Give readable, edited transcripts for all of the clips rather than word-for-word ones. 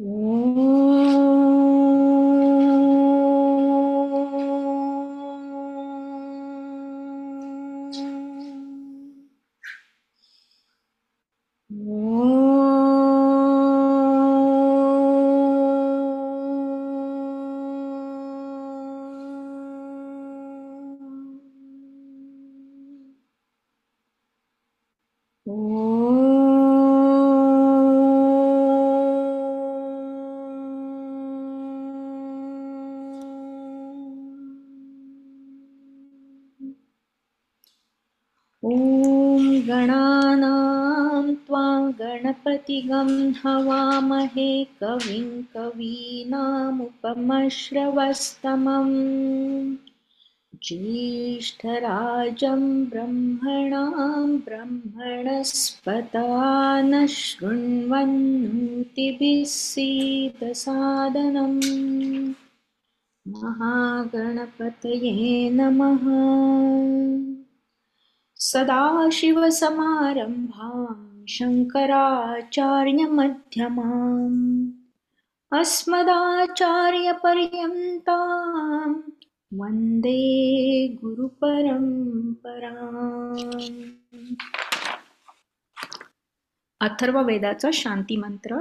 ॐ गणानां त्वा गणपतिगं हवामहे कविं कवीनामुपमश्रवस्तमम् ज्येष्ठराजं ब्रह्मणां ब्रह्मणस्पत नः शृण्वन्नोतिभिः सीदसादनम् महागणपतये नमः। सदाशिवसमारम्भां शङ्कराचार्यमध्यमाम् अस्मदाचार्यपर्यन्तां वन्दे गुरुपरम्पराम्। अथर्ववेदाचा शांती मंत्र।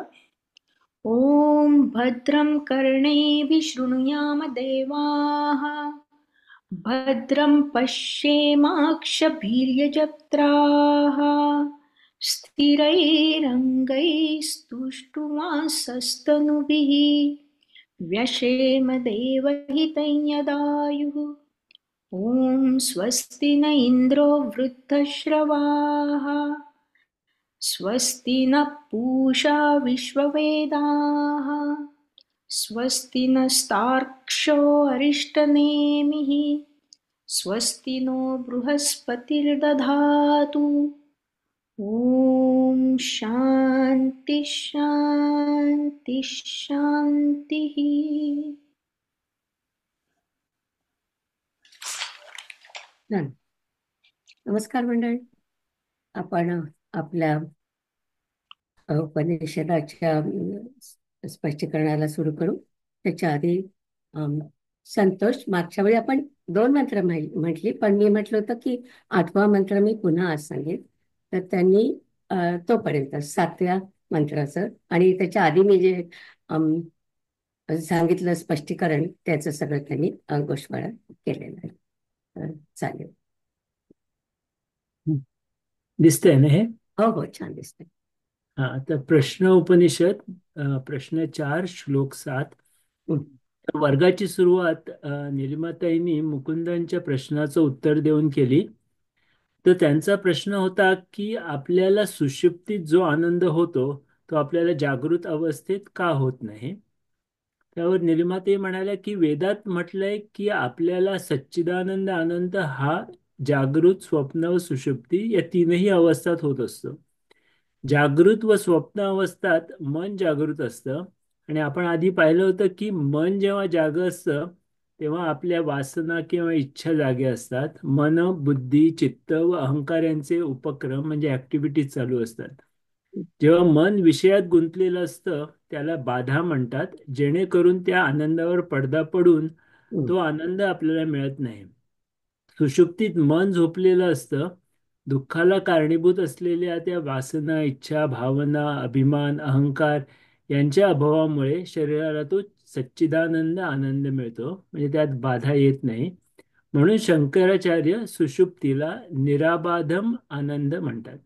ओम भद्रं कर्णेभिः शृणुयाम देवाः भद्रं पश्येमाक्षभिर्यजत्राः स्थिरैरङ्गैस्तुष्टुवांसस्तनूभिः व्यशेम देवहितं यदायुः। ॐ स्वस्ति न इन्द्रो वृद्धश्रवाः स्वस्ति नः पूषा विश्ववेदाः स्वस्ति नस्तार्क्ष्यो अरिष्टनेमिः स्वस्ति नो बृहस्पतिर्दधातु। ॐ शान्ति शान्ति शान्तिः। नमस्कार मंडळी, आपण आपल्या उपनिषदाच्या स्पष्टीकरणाला सुरू करू. त्याच्या आधी संतोष, मागच्या वेळी आपण 2 मंत्र म्हटली, पण मी म्हटलं होतं की 8वा मंत्र मी पुन्हा आज सांगेन. तर त्यांनी तोपर्यंत 7व्या मंत्राचं आणि त्याच्या आधी मी जे सांगितलं स्पष्टीकरण त्याचं सगळं त्यांनी गोष्वाळा केलेलं आहे. तर चालेल. दिसतंय ना हे? हो हो, छान दिसतंय. हा, तर प्रश्न उपनिषद प्रश्न 4 श्लोक 7. वर्गाची सुरुवात निलिमाताईंनी मुकुंदांच्या प्रश्नाचं उत्तर देऊन केली. तर त्यांचा प्रश्न होता की आपल्याला सुषुप्तीत जो आनंद होतो तो आपल्याला जागृत अवस्थेत का होत नाही. त्यावर निलिमाताई म्हणाल्या की वेदात म्हटलंय की आपल्याला सच्चिदानंद आनंद हा जागृत, स्वप्न व सुषुप्ती या 3ही अवस्थात होत असतो. जागृत व स्वप्न अवस्थात मन जागृत असतं आणि आपण आधी पाहिलं होतं की मन जेव्हा जाग असतं तेव्हा आपल्या वासना किंवा इच्छा जागे असतात. मन, बुद्धी, चित्त व अहंकार यांचे उपक्रम म्हणजे ऍक्टिव्हिटीज चालू असतात. जेव्हा मन विषयात गुंतलेलं असतं त्याला बाधा म्हणतात, जेणेकरून त्या आनंदावर पडदा पडून तो आनंद आपल्याला मिळत नाही. सुषुप्तीत मन झोपलेलं असतं. दुःखाला कारणीभूत असलेल्या त्या वासना, इच्छा, भावना, अभिमान, अहंकार यांच्या अभावामुळे शरीराला तो सच्चिदानंद आनंद मिळतो, म्हणजे त्यात बाधा येत नाही. म्हणून शंकराचार्य सुषुप्तीला निराबाधम आनंद म्हणतात.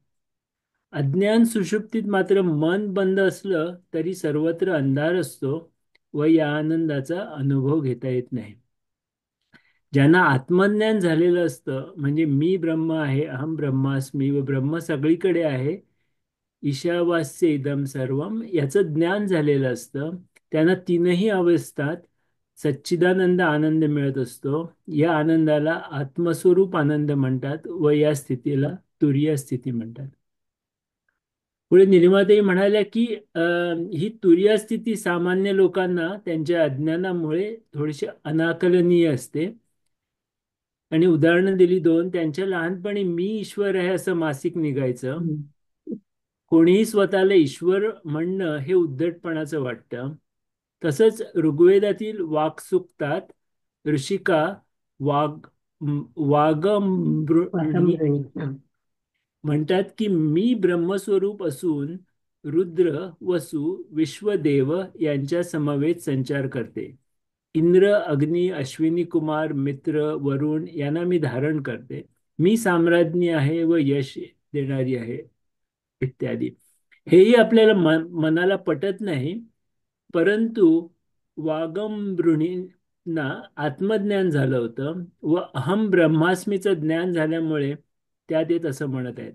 अज्ञान सुषुप्तीत मात्र मन बंद असलं तरी सर्वत्र अंधार असतो व या आनंदाचा अनुभव घेता येत नाही. ज्यांना आत्मज्ञान झालेलं असतं, म्हणजे मी ब्रह्म आहे, अहम ब्रह्मास्मी व ब्रह्म सगळीकडे आहे, ईशावास्य इदम सर्वम, याचं ज्ञान झालेलं असतं, त्यांना 3ही अवस्थात सच्चिदानंद आनंद मिळत असतो. या आनंदाला आत्मस्वरूप आनंद म्हणतात व या स्थितीला तुरीय स्थिती म्हणतात. पुढे निलिमाताई म्हणाल्या की ही तुरीय स्थिती सामान्य लोकांना त्यांच्या अज्ञानामुळे थोडीशी अनाकलनीय असते. आणि उदाहरणं दिली 2. त्यांच्या लहानपणी मी ईश्वर आहे असं मासिक निघायचं. कोणीही स्वतःला ईश्वर म्हणणं हे उद्धटपणाचं वाटतं. तसंच ऋग्वेदातील वाक्सूक्तात ऋषिका वाग वागमृणी वाकमृणी. हा. म्हणतात की मी ब्रह्मस्वरूप असून रुद्र, वसु, विश्वदेव यांच्या समवेत संचार करते. इंद्र, अग्नी, अश्विनी कुमार, मित्र, वरुण यांना मी धारण करते. मी साम्राज्ञी आहे व यश देणारी आहे, इत्यादी. हेही आपल्याला मनाला पटत नाही, परंतु वागमृणींना आत्मज्ञान झालं होतं व अहम ब्रह्मास्मीचं ज्ञान झाल्यामुळे त्या ते तसं म्हणत आहेत.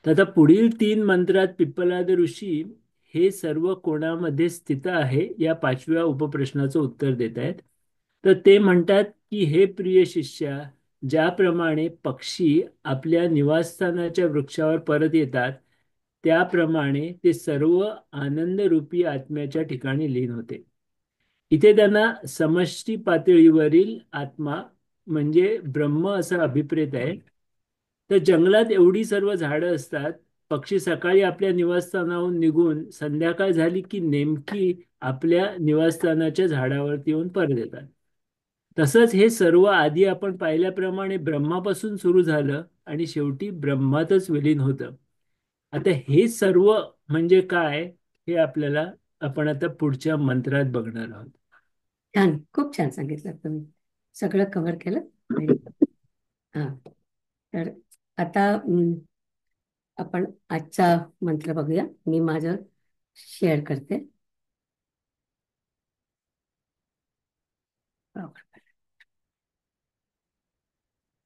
तर आता पुढील 3 मंत्रात पिप्पलाद ऋषी हे सर्व कोणामध्ये स्थित आहे या 5व्या उपप्रश्नाचं उत्तर देत आहेत. तर ते म्हणतात की हे प्रिय शिष्या, ज्याप्रमाणे पक्षी आपल्या निवासस्थानाच्या वृक्षावर परत येतात त्याप्रमाणे ते सर्व आनंदरूपी आत्म्याच्या ठिकाणी लीन होते. इथे त्यांना समष्टी पातळीवरील आत्मा म्हणजे ब्रह्म असा अभिप्रेत आहे. तर जंगलात एवढी सर्व झाडं असतात, पक्षी सकाळी आपल्या निवासस्थानाहून निघून संध्याकाळ झाली की नेमकी आपल्या निवासस्थानाच्या झाडावरती येऊन परत येतात. तसंच हे सर्व आधी आपण पाहिल्याप्रमाणे ब्रह्मापासून सुरू झालं आणि शेवटी ब्रह्मातच विलीन होतं. आता हे सर्व म्हणजे काय हे आपल्याला आपण आता पुढच्या मंत्रात बघणार आहोत. छान, खूप छान सांगितलं तुम्ही. सगळं कव्हर केलं. आणि हा, तर आता आपण आजचा मंत्र बघूया. मी माझं शेअर करते.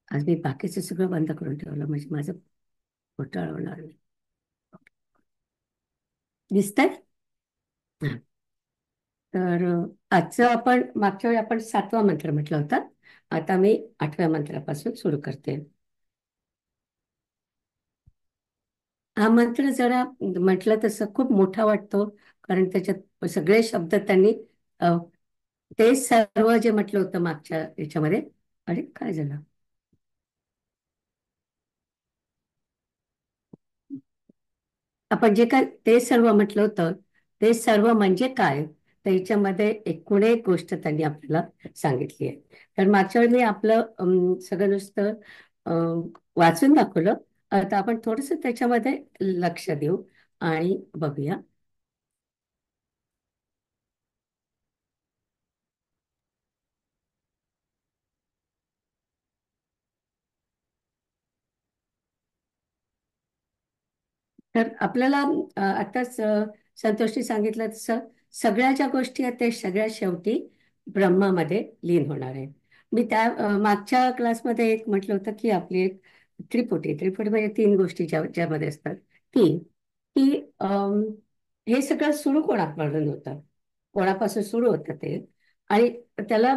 आज मी बाकीचं सगळं बंद करून ठेवलं म्हणजे माझं घोटाळा होणार नाही. दिसतंय? हा. तर आजचं आपण मागच्या वेळी आपण 7वा मंत्र म्हटलं होता. आता मी 8व्या मंत्रापासून सुरू करते. हा मंत्र जरा म्हटलं तसं खूप मोठा वाटतो, कारण त्याच्यात सगळे शब्द त्यांनी ते सर्व जे म्हटलं होतं मागच्या याच्यामध्ये. अरे काय झालं? आपण जे काय ते सर्व म्हटलं होतं ते सर्व म्हणजे काय, त्याच्यामध्ये एकूण एक गोष्ट त्यांनी आपल्याला सांगितली आहे. तर मागच्या वेळी मी आपलं सगळं नुसतं वाचून दाखवलं. आता आपण थोडंसं त्याच्यामध्ये लक्ष देऊ आणि बघूया. तर आपल्याला आताच संतोषनी सांगितलं तसं सगळ्या ज्या गोष्टी आहेत ते सगळ्या शेवटी ब्रह्मामध्ये लीन होणार आहे. मी त्या मागच्या क्लासमध्ये एक म्हटलं होतं की आपली एक त्रिपुटी त्रिपुटी म्हणजे 3 गोष्टी ज्यामध्ये असतात ती की हे सगळं सुरू कोणाकडून होतं, कोणापासून सुरू होतं ते. आणि त्याला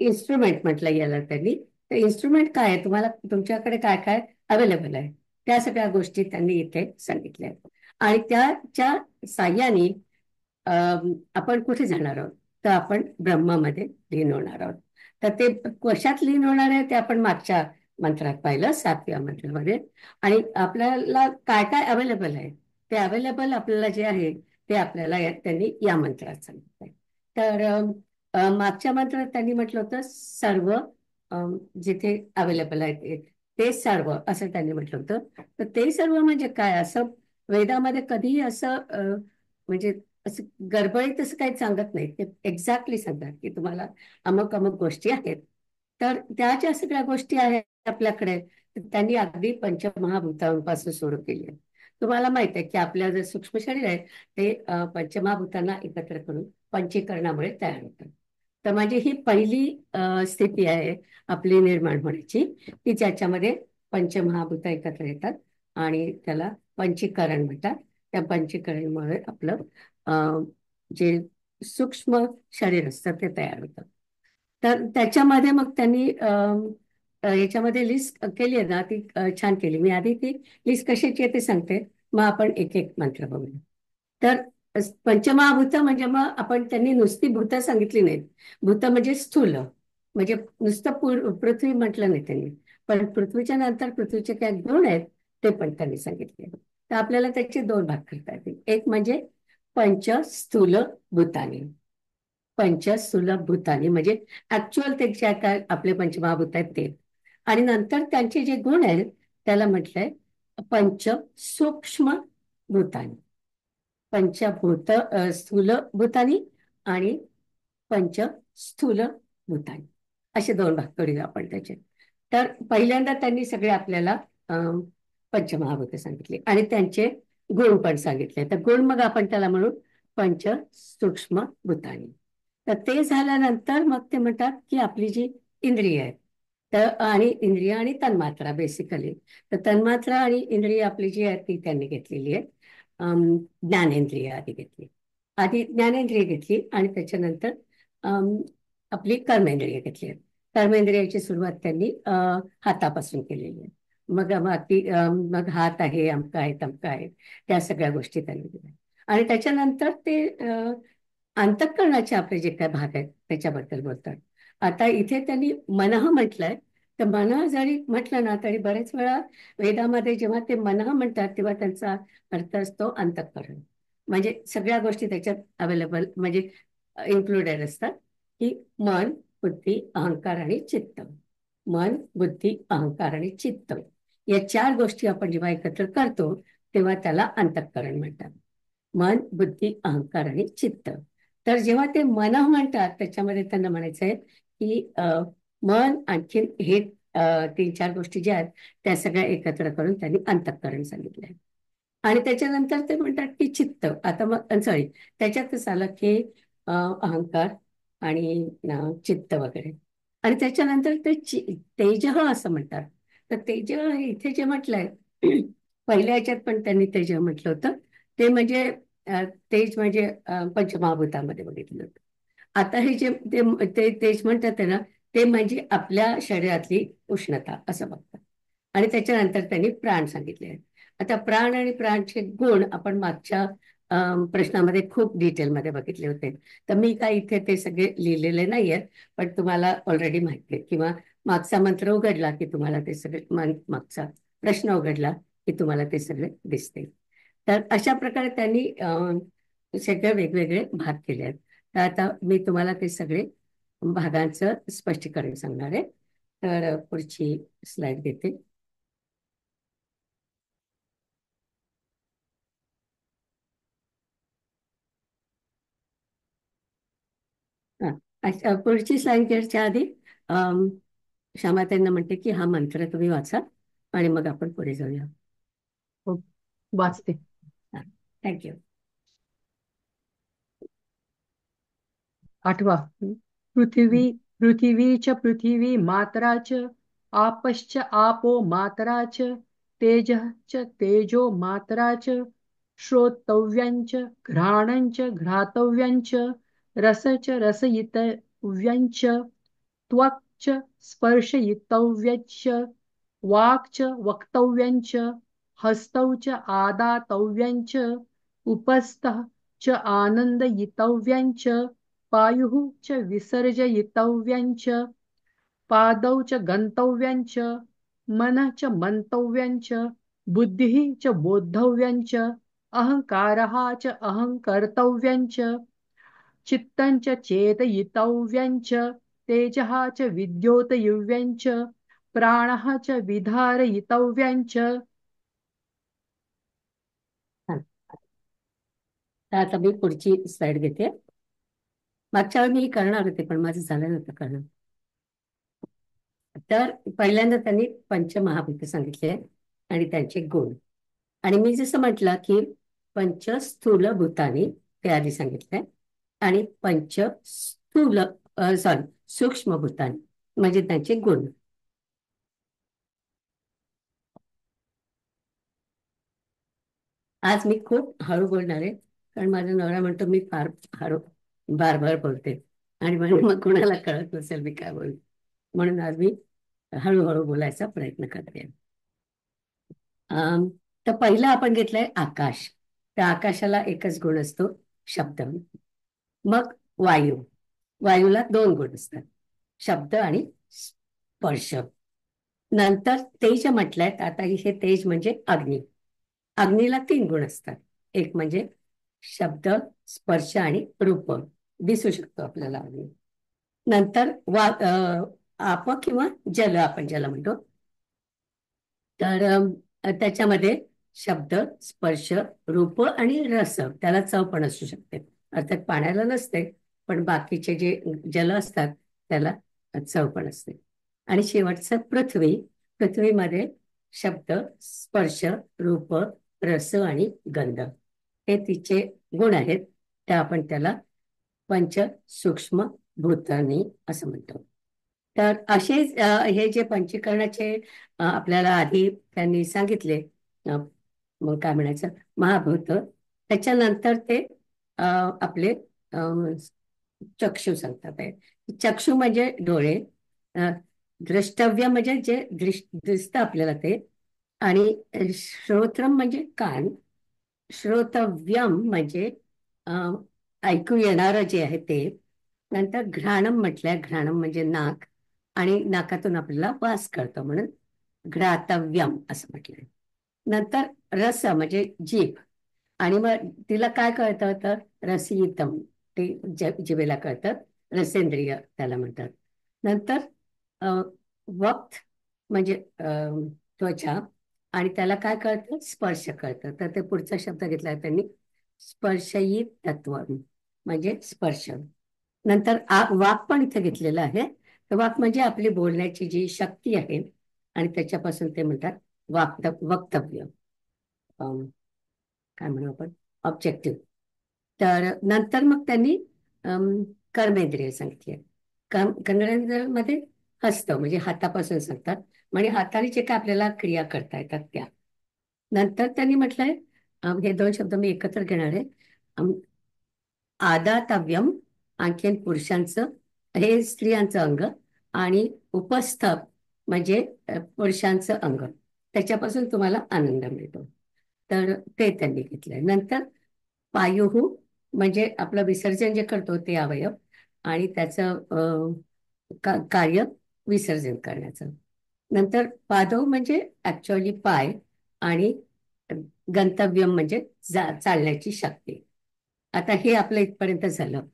इन्स्ट्रुमेंट म्हटलं गेलं त्यांनी. तर इन्स्ट्रुमेंट काय आहे, तुम्हाला तुमच्याकडे काय काय अवेलेबल आहे त्या सगळ्या गोष्टी त्यांनी इथे सांगितल्या आहेत. आणि त्याच्या साह्याने आपण कुठे जाणार आहोत, तर आपण ब्रह्मामध्ये लीन होणार आहोत. तर ते कशात लीन होणार आहे ते आपण मागच्या मंत्रात पाहिलं, 7व्या मंत्रामध्ये. आणि आपल्याला काय काय अवेलेबल आहे ते अवेलेबल आपल्याला जे आहे ते आपल्याला त्यांनी या मंत्रात सांगितलं आहे. तर मागच्या मंत्रात त्यांनी म्हटलं होतं सर्व जिथे अवेलेबल आहे ते सर्व असं त्यांनी म्हटलं होतं. तर ते सर्व म्हणजे काय, असं वेदामध्ये कधीही असं म्हणजे असं गडबडीत असं काही सांगत नाही. ते एक्झॅक्टली सांगतात की तुम्हाला अमुक अमुक गोष्टी आहेत. तर त्या ज्या सगळ्या गोष्टी आहेत आपल्याकडे त्यांनी अगदी पंचमहाभूतांपासून सुरू केली आहे. तुम्हाला माहित आहे की आपल्या जे सूक्ष्म शरीर आहे ते पंचमहाभूतांना एकत्र करून पंचीकरणामुळे तयार होतात. तर म्हणजे ही पहिली स्थिती आहे आपली निर्माण होण्याची, की ज्याच्यामध्ये पंचमहाभूत एकत्र येतात आणि त्याला पंचीकरण म्हणतात. त्या पंचीकरणमुळे आपलं जे सूक्ष्म शरीर असतं ते तयार होतं. तर त्याच्यामध्ये मग त्यांनी याच्यामध्ये लिस्ट केली आहे ना, ती छान केली. मी आधी ती लिस्ट कशाची आहे ते सांगते, मग आपण एक एक मंत्र बघूया. तर पंचमहाभूत म्हणजे मग आपण त्यांनी नुसती भूत सांगितली नाहीत. भूत म्हणजे स्थूल, म्हणजे नुसतं पृथ्वी म्हटलं नाही त्यांनी. पण पृथ्वीच्या नंतर पृथ्वीचे काही गुण आहेत ते पण त्यांनी सांगितले. तर आपल्याला त्याचे दोन भाग करता येतील. एक म्हणजे पंचस्थूल भूतानी. पंचस्थूल भूतानी म्हणजे ऍक्च्युअल ते जे काय आपले पंचमहाभूत आहेत ते, आणि नंतर त्यांचे जे गुण आहेत त्याला म्हटलंय पंच सूक्ष्म भूतानी. पंचभूत स्थूल भूतानी आणि पंच स्थूल भूतानी, असे दोन भाग करूया आपण त्याचे. तर पहिल्यांदा त्यांनी सगळे आपल्याला अं, पंचमहाभूत सांगितले आणि त्यांचे गुण पण सांगितले. तर गुण मग आपण त्याला म्हणू पंच सूक्ष्म भूतानी. तर ते झाल्यानंतर मग ते म्हणतात की आपली जी इंद्रिय आहेत, तर आणि इंद्रिय आणि तन्मात्रा बेसिकली. तर तन्मात्रा आणि इंद्रिय आपली जी आहेत ती त्यांनी घेतलेली आहे. ज्ञानेंद्रिय आधी घेतली. आधी ज्ञानेंद्रिय घेतली आणि त्याच्यानंतर अम, आपली कर्मेंद्रिय घेतली आहेत. कर्मेंद्रियाची सुरुवात त्यांनी हातापासून केलेली आहे. मग बाकी मग हात आहे, अमका आहे, तमका आहे, त्या सगळ्या गोष्टी त्यांनी दिल्या. आणि त्याच्यानंतर ते अंतःकरणाचे आपले जे काय भाग आहेत त्याच्याबद्दल बोलतात. आता इथे त्यांनी मनः म्हटलंय. तर मनः जरी म्हटलं ना तरी बरेच वेळा वेदामध्ये जेव्हा ते मनः म्हणतात तेव्हा त्यांचा अर्थ असतो अंतःकरण. म्हणजे सगळ्या गोष्टी त्याच्यात अवेलेबल म्हणजे इन्क्लुडेड असतात, की मन, बुद्धी, अहंकार आणि चित्त. मन, बुद्धी, अहंकार आणि चित्त या चार गोष्टी आपण जेव्हा एकत्र करतो तेव्हा त्याला अंतःकरण म्हणतात. मन, बुद्धी, अहंकार आणि चित्त. तर जेव्हा ते मन म्हणतात त्याच्यामध्ये त्यांना म्हणायचंय की मन आणखीन हे तीन चार गोष्टी ज्या आहेत त्या सगळ्या एकत्र करून त्यांनी अंतःकरण सांगितलंय. आणि त्याच्यानंतर ते म्हणतात की चित्त. आता मग सॉरी, त्याच्यातच आलं की अहंकार आणि चित्त वगैरे. आणि त्याच्यानंतर ते तेज असं म्हणतात. तर तेज इथे जे म्हटलंय पहिल्या ह्याच्यात पण त्यांनी तेज म्हटलं होतं. ते म्हणजे तेज म्हणजे पंचमहाभूतामध्ये बघितलं होतं. आता हे जे तेज म्हणतात ते ना, ते म्हणजे आपल्या शरीरातली उष्णता असं बघतात. आणि त्याच्यानंतर त्यांनी प्राण सांगितले आहेत. आता प्राण आणि प्राणचे गुण आपण मागच्या प्रश्नामध्ये खूप डिटेलमध्ये बघितले होते. तर मी काय इथे ते सगळे लिहिलेले नाहीये, पण तुम्हाला ऑलरेडी माहिती आहे, किंवा मागचा मंत्र उघडला की तुम्हाला ते सगळे मागचा प्रश्न उघडला की तुम्हाला ते सगळे दिसते. तर अशा प्रकारे त्यांनी सगळे वेगवेगळे भाग केले आहेत. तर आता मी तुम्हाला ते सगळे भागांचं स्पष्टीकरण सांगणार आहे. तर पुढची स्लाइड देते. पुढची स्लाइड घ्यायच्या आधी श्यामाताईंना म्हणते की हा मंत्र तुम्ही वाचा आणि मग आपण पुढे जाऊया. हो, वाचते. थँक्यू. 8वा. पृथिवी च पृथिवी मात्रा च आपश्च आपो मात्रा च तेजः च तेजो मात्रा च श्रोतव्यञ्च घ्राणञ्च घ्रातव्यञ्च रस च रसयितव्यञ्च त्वक् च स्पर्शयितव्यञ्च वाक् च वक्तव्यञ्च हस्तौ च आदातव्यञ्च उपस्थः च आनन्दयितव्यञ्च पायुः च विसर्जयितव्यञ्च पादौ च गन्तव्यञ्च मनः च मन्तव्यञ्च बुद्धिः च बोद्धव्यञ्च अहङ्कारः च अहङ्कर्तव्यञ्च चित्तं च चेतयितव्यञ्च तेजः च विद्योतयिव्यञ्च प्राणः च विधारयितव्यञ्च. आता मी पुढची स्लाइड घेते. मागच्या वेळी मी करणार होते पण माझं झालं नव्हतं करणं. तर पहिल्यांदा त्यांनी पंचमहाभूत सांगितले आणि त्यांचे गुण. आणि मी जसं म्हटलं की पंचस्थूल भूतानी ते आधी सांगितलंय आणि पंचस्थूल सॉरी सूक्ष्म भूतानी म्हणजे त्यांचे गुण. आज मी खूप हळू बोलणार आहे कारण माझा नवरा म्हणतो मी फार हळू बारबार बोलते आणि मग कोणाला कळत नसेल मी काय बोलते, म्हणून आज मी हळूहळू बोलायचा प्रयत्न करते. तर पहिलं आपण घेतलंय आकाश. त्या आकाशाला एकच गुण असतो, शब्द. मग वायू. वायूला दोन गुण असतात, शब्द आणि स्पर्श. नंतर तेज म्हटलंय, आता हे तेज म्हणजे अग्नी. अग्नीला 3 गुण असतात. एक म्हणजे शब्द, स्पर्श आणि रूप. दिसू शकतो आपल्याला अग्नी. नंतर आप किंवा जल, आपण ज्याला म्हणतो. तर त्याच्यामध्ये शब्द, स्पर्श, रूप आणि रस, त्याला चव पण असू शकते. अर्थात पाण्याला नसते, पण बाकीचे जे जल असतात त्याला चव पण असते. आणि शेवटचं पृथ्वी. पृथ्वीमध्ये शब्द, स्पर्श, रूप, रस आणि गंध, हे तिचे गुण आहेत. त्या आपण त्याला पंच सूक्ष्म भूतानी असं म्हणतो. तर असेच हे जे पंचीकरणाचे आपल्याला आधी त्यांनी सांगितले, मग काय म्हणायचं, महाभूत. त्याच्यानंतर ते आपले चक्षु सांगतात आहे. चक्षु म्हणजे डोळे, अ, द्रष्टव्य म्हणजे जे दिसतं आपल्याला ते, आणि श्रोत्रम म्हणजे कान, श्रोतव्यम म्हणजे अ, ऐकू येणारं जे आहे ते. नंतर घ्राणम म्हटलंय, घ्राणम म्हणजे नाक, आणि नाकातून आपल्याला वास कळतो म्हणून घ्रातव्यम असं म्हटलंय. नंतर रस म्हणजे जीभ, आणि मग तिला काय कळतं तर रसयितम, ते जिभेला कळतं, रसेंद्रिय त्याला म्हणतात. नंतर अ, वक्त म्हणजे त्वचा, आणि त्याला काय कळतं, स्पर्श कळतं. तर ते पुढचा शब्द घेतला त्यांनी, स्पर्शयित तत्व म्हणजे स्पर्श. नंतर वाक पण इथे घेतलेलं आहे. तर वाक म्हणजे आपली बोलण्याची जी शक्ती आहे, आणि त्याच्यापासून ते म्हणतात वक्तव्य, काय म्हणू आपण, ऑब्जेक्टिव्ह. तर नंतर मग त्यांनी कर्मेंद्रिय सांगितली. कर्मेंद्रियामध्ये हस्त म्हणजे हातापासून सांगतात, म्हणजे हाताने जे काय आपल्याला क्रिया करता येतात त्या. नंतर त्यांनी म्हटलंय, हे 2 शब्द मी एकत्र घेणार आहे. अम, आदातव्यम, आणखीन पुरुषांचं, हे स्त्रियांचं अंग, आणि उपस्थ म्हणजे पुरुषांचं अंग, त्याच्यापासून तुम्हाला आनंद मिळतो. तर ते त्यांनी घेतलंय. नंतर पायुहू म्हणजे आपलं विसर्जन जे करतो ते अवयव, आणि त्याचं कार्य विसर्जन करण्याचं. नंतर पादव म्हणजे ऍक्च्युअली पाय, आणि गंतव्यम म्हणजे चालण्याची शक्ती. आता हे आपलं इथपर्यंत झालं.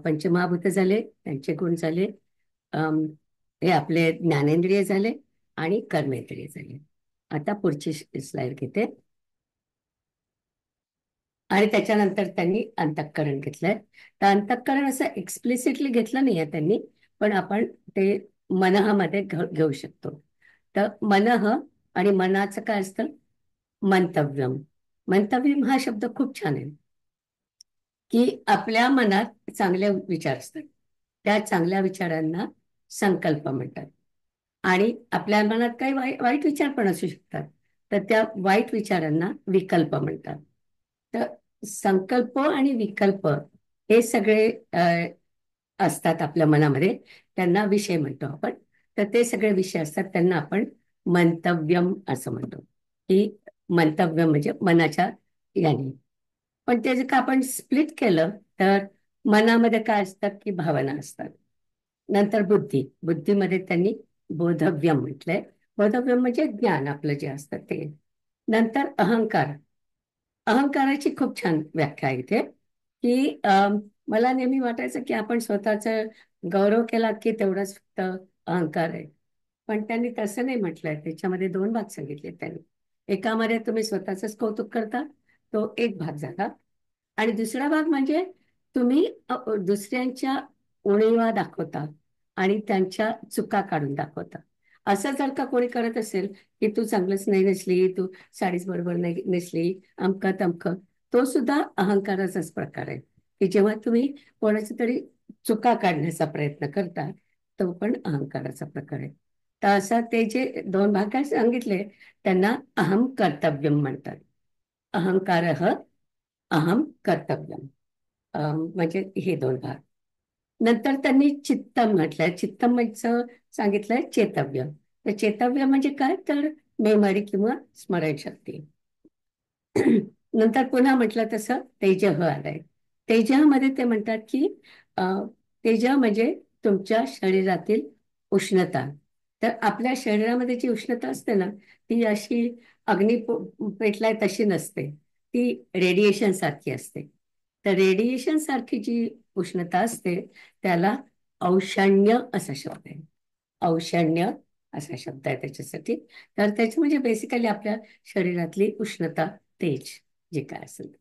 पंचमहाभूत झाले, त्यांचे गुण झाले, अम, हे आपले ज्ञानेंद्रिय झाले, आणि कर्मेंद्रिय झाले. आता पुढची स्लाइड घेते. आणि त्याच्यानंतर त्यांनी अंतःकरण घेतलंय. तर अंतःकरण असं एक्सप्लिसिटली घेतलं नाहीये त्यांनी, पण आपण ते मनःमध्ये घेऊ शकतो. तर मनः, आणि मनाचं काय असतं, मंतव्यम. मंतव्यम हा शब्द खूप छान आहे, की आपल्या मनात चांगले विचार असतात, त्या चांगल्या विचारांना संकल्प म्हणतात. आणि आपल्या मनात काही वाईट विचार पण असू शकतात, तर त्या वाईट विचारांना विकल्प म्हणतात. तर संकल्प आणि विकल्प हे सगळे असतात आपल्या मनामध्ये, त्यांना विषय म्हणतो आपण. तर ते सगळे विषय असतात, त्यांना आपण मंतव्यम असं म्हणतो, की मंतव्य म्हणजे मनाच्या याने. पण ते जर का आपण स्प्लिट केलं, तर मनामध्ये काय असतात की भावना असतात. नंतर बुद्धी, बुद्धीमध्ये त्यांनी बोधव्यम म्हटलंय. बोधव्यम म्हणजे ज्ञान आपलं जे असतं ते. नंतर अहंकार. अहंकाराची खूप छान व्याख्या आहे इथे, की मला नेहमी वाटायचं की आपण स्वतःचा गौरव केला की तेवढाच फक्त अहंकार आहे. पण त्यांनी तसं नाही म्हटलंय. त्याच्यामध्ये 2 भाग सांगितले त्यांनी. एकामध्ये तुम्ही स्वतःच कौतुक करता, तो एक भाग झाला. आणि दुसरा भाग म्हणजे तुम्ही दुसऱ्यांच्या उणिवा दाखवता, आणि त्यांच्या चुका काढून दाखवता. असं जर का कोणी करत असेल, की तू चांगलंच नाही नेसली, तू साडीच बरोबर नाही नेसली, अमकं तमकं, तो सुद्धा अहंकाराचाच प्रकार आहे. की जेव्हा तुम्ही कोणाच्या तरी चुका काढण्याचा प्रयत्न करता, तो पण अहंकाराचा प्रकार आहे. तर असं ते जे 2 भाग सांगितले, त्यांना अहम कर्तव्यम म्हणतात. अहंकार, अहम कर्तव्यम, म्हणजे हे 2 भाग. नंतर त्यांनी चित्तम म्हटलंय. चित्तम म्हणजे सांगितलंय चेतव्य. तर चेतव्य म्हणजे काय तर मेमरी किंवा स्मरणशक्ती. नंतर पुन्हा म्हटलं तसं तेजः आलंय. तेजः ते म्हणतात की तेजः म्हणजे तुमच्या शरीरातील उष्णता. तर आपल्या शरीरामध्ये जी उष्णता असते ना, ती अशी अग्नी पेटलाय तशी नसते, ती रेडिएशन सारखी असते. तर रेडिएशन सारखी जी उष्णता असते त्याला औषण्य असा शब्द आहे. औषण्य असा शब्द आहे त्याच्यासाठी. तर त्याची म्हणजे बेसिकली आपल्या शरीरातली उष्णता, तेज जे काय असेल.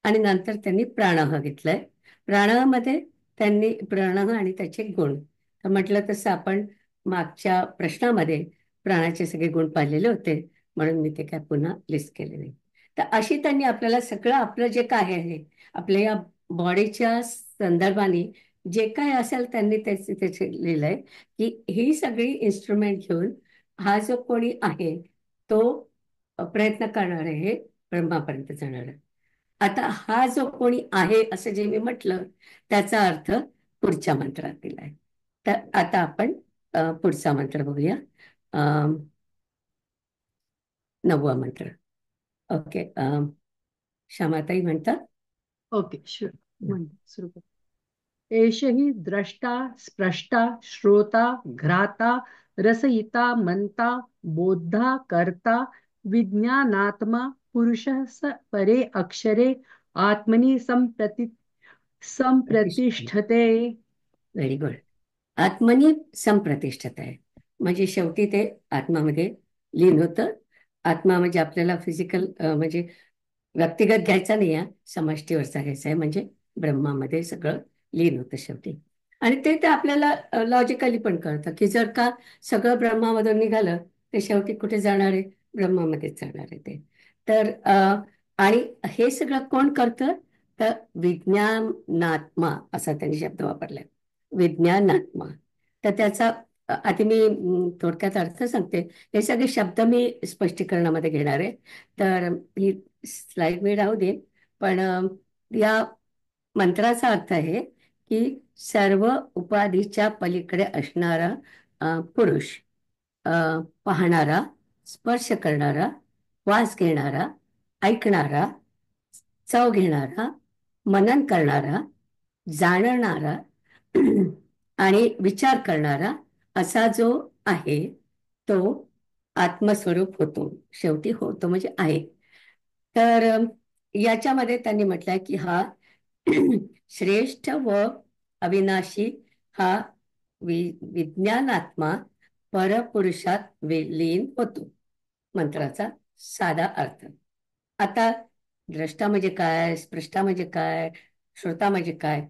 आणि नंतर त्यांनी प्राणाह घेतलाय. प्राणामध्ये त्यांनी प्राणाह आणि त्याचे गुण, तर म्हटलं तसं आपण मागच्या प्रश्नामध्ये प्राणाचे सगळे गुण पाहिलेले होते, म्हणून मी ते काय पुन्हा लिस्ट केले नाही. तर अशी त्यांनी आपल्याला सगळं आपलं जे काय आहे आपल्या या बॉडीच्या संदर्भाने जे काय असेल त्यांनी त्याचे लिहिलंय की ही सगळी इन्स्ट्रुमेंट घेऊन हा जो कोणी आहे तो प्रयत्न करणार आहे ब्रह्मापर्यंत जाणार आहे. आता हा जो कोणी आहे असं जे मी म्हटलं त्याचा अर्थ पुढच्या मंत्रात दिलाय. तर आता आपण पुढचा मंत्र बघूया. 9वा मंत्र. ओके. श्यामाताई म्हणतात. Okay, sure. म्हणजे सुरू कर. एष हि द्रष्टा स्प्रष्टा श्रोता घ्राता रसयिता मंता बोद्धा कर्ता विज्ञानात्मा पुरुषः स परे अक्षरे आत्मनि संप्रतिष्ठते. Very good. आत्मनी संप्रतिष्ठत आहे म्हणजे शेवटी ते आत्मामध्ये लीन होतं. आत्मा म्हणजे आपल्याला फिजिकल म्हणजे व्यक्तिगत घ्यायचा नाही आहे, समष्टीवरचा घ्यायचा आहे. म्हणजे ब्रह्मामध्ये सगळं लीन होतं शेवटी. आणि ते आपल्याला लॉजिकली पण कळतं की जर का सगळं ब्रह्मामधून निघालं ते शेवटी कुठे जाणार आहे, ब्रह्मामध्येच जाणार आहे ते. तर आणि हे सगळं कोण करतं, तर विज्ञानात्मा असा त्यांनी शब्द वापरलाय. विज्ञानात्मा. तर त्याचा आधी मी थोडक्यात अर्थ सांगते. हे सगळे शब्द मी स्पष्टीकरणामध्ये घेणार आहे, तर ही स्लाइड मी राहू दे. पण या मंत्राचा अर्थ आहे की सर्व उपाधीच्या पलीकडे असणारा पुरुष, पाहणारा, स्पर्श करणारा, वास घेणारा, ऐकणारा, चव घेणारा, मनन करणारा, जाणणारा आणि विचार करणारा असा जो आहे तो आत्मस्वरूप होतो. शेवटी होतो म्हणजे आहे. तर याच्यामध्ये त्यांनी म्हटलंय की हा श्रेष्ठ व अविनाशी हा विज्ञानात्मा परपुरुषात लीन होतो. मंत्राचा साधा अर्थ. आता द्रष्टा म्हणजे काय, स्पृष्टा म्हणजे काय, श्रोता म्हणजे काय,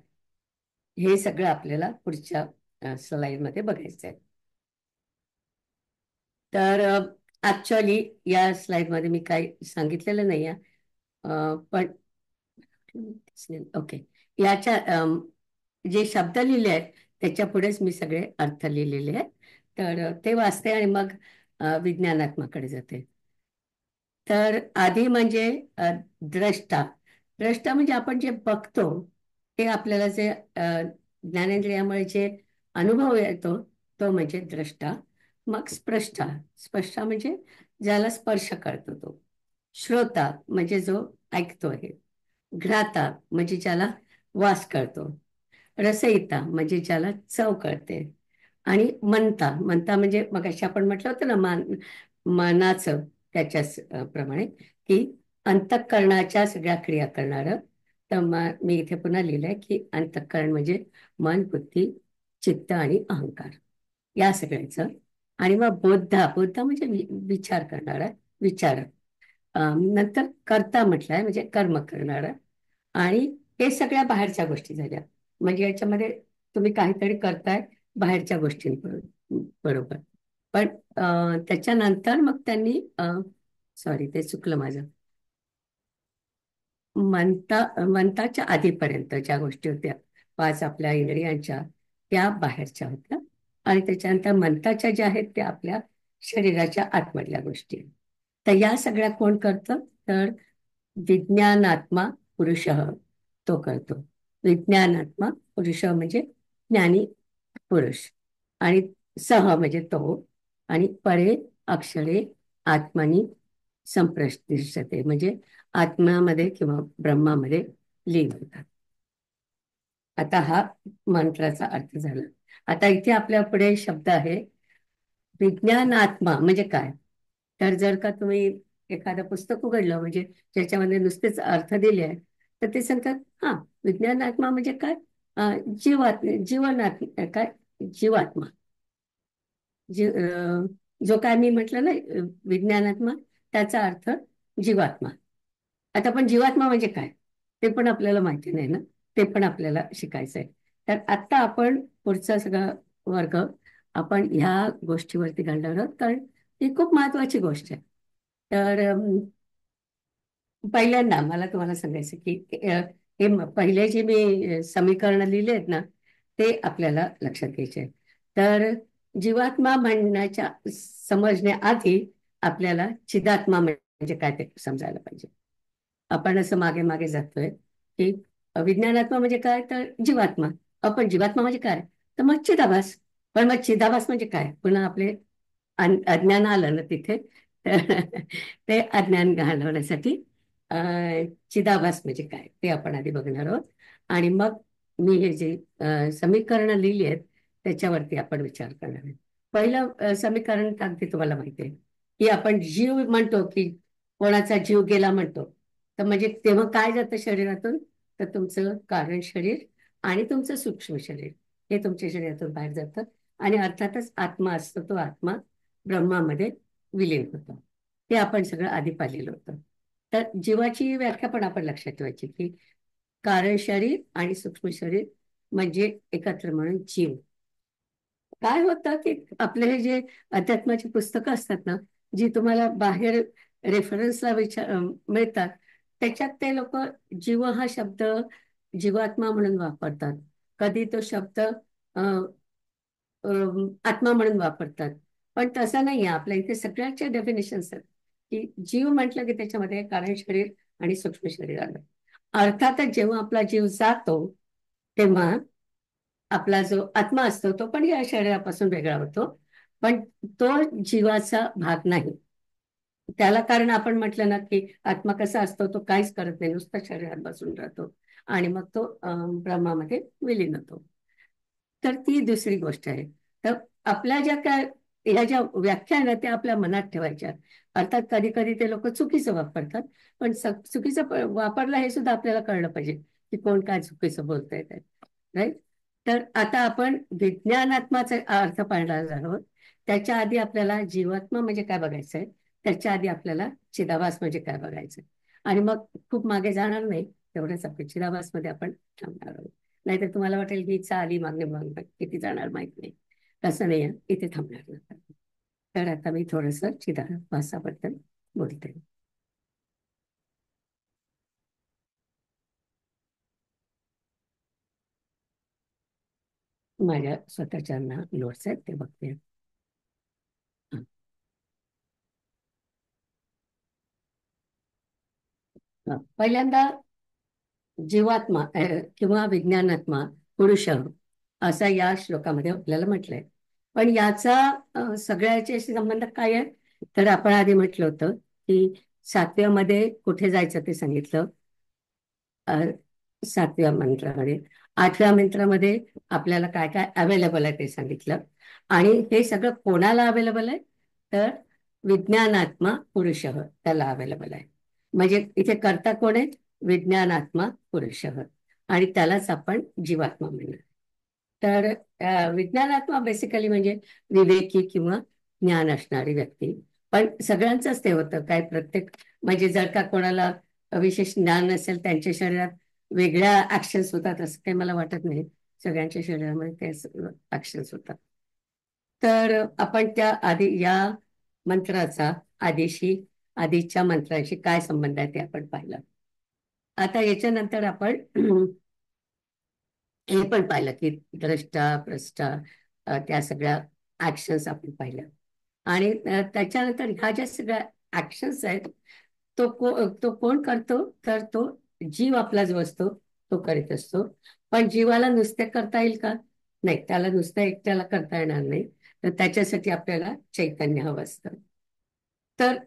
हे सगळं आपल्याला पुढच्या स्लाइडमध्ये बघायचं आहे. तर ऍक्च्युअली या स्लाइडमध्ये मी काही सांगितलेलं नाही आहे, पण ओके, याच्या जे शब्द लिहिले आहेत त्याच्या पुढेच मी सगळे अर्थ लिहिलेले आहेत. तर ते वाचते आणि मग विज्ञानात्माकडे जाते. तर आधी म्हणजे द्रष्टा. द्रष्टा म्हणजे आपण जे बघतो ते आपल्याला जे ज्ञानेंद्रियामुळे जे अनुभव येतो तो म्हणजे द्रष्टा. मग स्पृष्टा. स्पष्टा म्हणजे ज्याला स्पर्श करतो तो. श्रोता म्हणजे जो ऐकतो आहे. घ्राता म्हणजे ज्याला वास कळतो. रसयिता म्हणजे ज्याला चव कळते. आणि मनता. मनता म्हणजे मगाशी आपण म्हटलं होतं ना मनाचं त्याच्याच प्रमाणे की अंतःकरणाच्या सगळ्या क्रिया करणारं. तर मी इथे पुन्हा लिहिलंय की अंतःकरण म्हणजे मन, बुद्धी, चित्त आणि अहंकार या सगळ्याचं. आणि मग बोद्धा. बोद्धा म्हणजे विचार करणारा, विचारक. नंतर कर्ता म्हटलंय म्हणजे कर्म करणारा. आणि हे सगळ्या बाहेरच्या गोष्टी झाल्या. म्हणजे याच्यामध्ये तुम्ही काहीतरी करताय बाहेरच्या गोष्टींबरोबर. पण त्याच्यानंतर मग त्यांनी सॉरी ते चुकलं माझं. मंताच्या आधीपर्यंत ज्या गोष्टी होत्या 5 आपल्या इंद्रियांच्या त्या बाहेरच्या होत्या. आणि त्याच्यानंतर मंताच्या ज्या आहेत त्या आपल्या शरीराच्या आतमधल्या गोष्टी. तर या सगळ्या कोण करतं, तर विज्ञानात्मा पुरुष तो करतो. विज्ञानात्मा पुरुष म्हणजे ज्ञानी पुरुष. आणि सह म्हणजे तो. आणि परे अक्षरे आत्मनी संप्रतिष्ठते म्हणजे आत्म्यामध्ये किंवा ब्रह्मामध्ये लीन होतात. आता हा मंत्राचा अर्थ झाला. आता इथे आपल्या पुढे शब्द आहे विज्ञानात्मा म्हणजे काय? तर जर का तुम्ही एखादं पुस्तक उघडलं म्हणजे ज्याच्यामध्ये नुसतेच अर्थ दिले आहे, तर ते सांगतात हा विज्ञानात्मा म्हणजे काय? जीवनात्मा काय? जीवात्मा. जो काय मी म्हटलं ना विज्ञानात्मा, त्याचा अर्थ जीवात्मा. आता पण जीवात्मा म्हणजे काय ते पण आपल्याला माहिती नाही ना, ते पण आपल्याला शिकायचं आहे. तर आत्ता आपण पुढचा सगळा वर्ग आपण ह्या गोष्टीवरती घालणार आहोत, कारण ही खूप महत्वाची गोष्ट आहे. तर पहिल्यांदा मला तुम्हाला सांगायचं की पहिले जे मी समीकरण लिहिले आहेत ना, ते आपल्याला लक्षात घ्यायचे आहे. तर जीवात्मा म्हणण्याच्या समजण्याआधी आपल्याला चिदात्मा म्हणजे काय ते समजायला पाहिजे. आपण असं मागे मागे जातोय की विज्ञानात्मा म्हणजे काय? तर जीवात्मा. आपण जीवात्मा म्हणजे काय? तर मग चिदाभास. पण मग चिदाभास म्हणजे काय? पुन्हा आपले अज्ञान आलं ना तिथे. ते अज्ञान घालवण्यासाठी चिदाभास म्हणजे काय ते आपण आधी बघणार आहोत. आणि मग मी हे जे समीकरणं लिहिली आहेत त्याच्यावरती आपण विचार करणार आहे. पहिलं समीकरण अगदी तुम्हाला माहिती आहे की आपण जीव म्हणतो की कोणाचा जीव गेला म्हणतो, तर म्हणजे तेव्हा काय जातं शरीरातून? तर तुमचं कारण शरीर आणि तुमचं सूक्ष्म शरीर हे तुमच्या शरीरातून बाहेर जातं. आणि अर्थातच आत्मा असतो, तो आत्मा ब्रह्मामध्ये विलीन होतो. ते आपण सगळं आधी पाहिलेलं होतं. तर जीवाची व्याख्या पण आपण लक्षात ठेवायची की कारण शरीर आणि सूक्ष्म शरीर म्हणजे एकत्र म्हणून जीव. काय होतं की आपले हे जे अध्यात्माची पुस्तकं असतात ना, जी तुम्हाला बाहेर रेफरन्सला मिळतात, त्याच्यात ते लोक जीव हा शब्द जीवात्मा म्हणून वापरतात. कधी तो शब्द आत्मा म्हणून वापरतात. पण तसं नाही आहे. आपल्या इथे सगळ्याचे डेफिनेशन्स आहेत की जीव म्हटलं की त्याच्यामध्ये कारण शरीर आणि सूक्ष्म शरीर आलं. अर्थातच जेव्हा आपला जीव जातो तेव्हा आपला जो आत्मा असतो तो पण या शरीरापासून वेगळा होतो, पण तो जीवाचा भाग नाही. त्याला कारण आपण म्हटलं ना की आत्मा कसा असतो, तो काहीच करत नाही, नुसता शरीरात बसून राहतो आणि मग तो ब्रह्मामध्ये विलीन होतो. तर ती दुसरी गोष्ट आहे. तर आपल्या ज्या काय ह्या ज्या व्याख्या आहे ना त्या आपल्या मनात ठेवायच्या. अर्थात कधी कधी ते लोक चुकीचं वापरतात, पण चुकीचं वापरलं हे सुद्धा आपल्याला कळलं पाहिजे की कोण काय चुकीचं बोलतंय ते. राईट. तर आता आपण विज्ञानात्माचा अर्थ पाहणार आहोत. त्याच्या आधी आपल्याला जीवात्मा म्हणजे काय बघायचंय, त्याच्या आधी आपल्याला चिदाभास म्हणजे काय बघायचंय. आणि मग खूप मागे जाणार नाही, तेवढंच आपण चिदाभास मध्ये आपण थांबणार आहोत. नाहीतर तुम्हाला वाटेल की चाली मागणे मग किती जाणार माहित नाही. तसं नाही आहे, इथे थांबणार नाही. तर आता मी थोडस चिदाभासाबद्दल बोलते. माझ्या स्वतःच्या नोट्स आहेत ते बघते. पहिल्यांदा जीवात्मा किंवा विज्ञानात्मा पुरुष असा या श्लोकामध्ये आपल्याला म्हटलंय. पण याचा सगळ्याशी संबंध काय आहे? तर आपण आधी म्हटलं होतं की 7व्यामध्ये कुठे जायचं ते सांगितलं. 7व्या मंत्रामध्ये 8व्या मंत्रामध्ये आपल्याला काय काय अवेलेबल आहे ते सांगितलं. आणि हे सगळं कोणाला अवेलेबल आहे? तर विज्ञानात्मा पुरुष त्याला अवेलेबल आहे. म्हणजे इथे करता कोण आहे? विज्ञानात्मा पुरुष, आणि त्यालाच आपण जीवात्मा म्हणणार. तर विज्ञानात्मा बेसिकली म्हणजे विवेकी किंवा ज्ञान असणारी व्यक्ती. पण सगळ्यांचंच ते होतं काय, प्रत्येक म्हणजे जर का कोणाला विशेष ज्ञान नसेल त्यांच्या शरीरात वेगळ्या ऍक्शन्स होतात असं काही मला वाटत नाही. सगळ्यांच्या शरीरामध्ये ते ऍक्शन्स होतात. तर आपण त्या आधी या मंत्राचा आधीच्या मंत्रांशी काय संबंध आहे ते आपण पाहिलं. आता याच्यानंतर आपण हे पण पाहिलं की द्रष्टा प्रष्टा त्या सगळ्या ऍक्शन्स आपण पाहिल्या. आणि त्याच्यानंतर ह्या ज्या सगळ्या ऍक्शन्स आहेत तो कोण करतो? तर तो जीव आपला जो असतो तो करीत असतो. पण जीवाला नुसते करता येईल का? नाही, त्याला नुसतं एकट्याला करता येणार नाही. तर त्याच्यासाठी आपल्याला चैतन्य हवं असतं. तर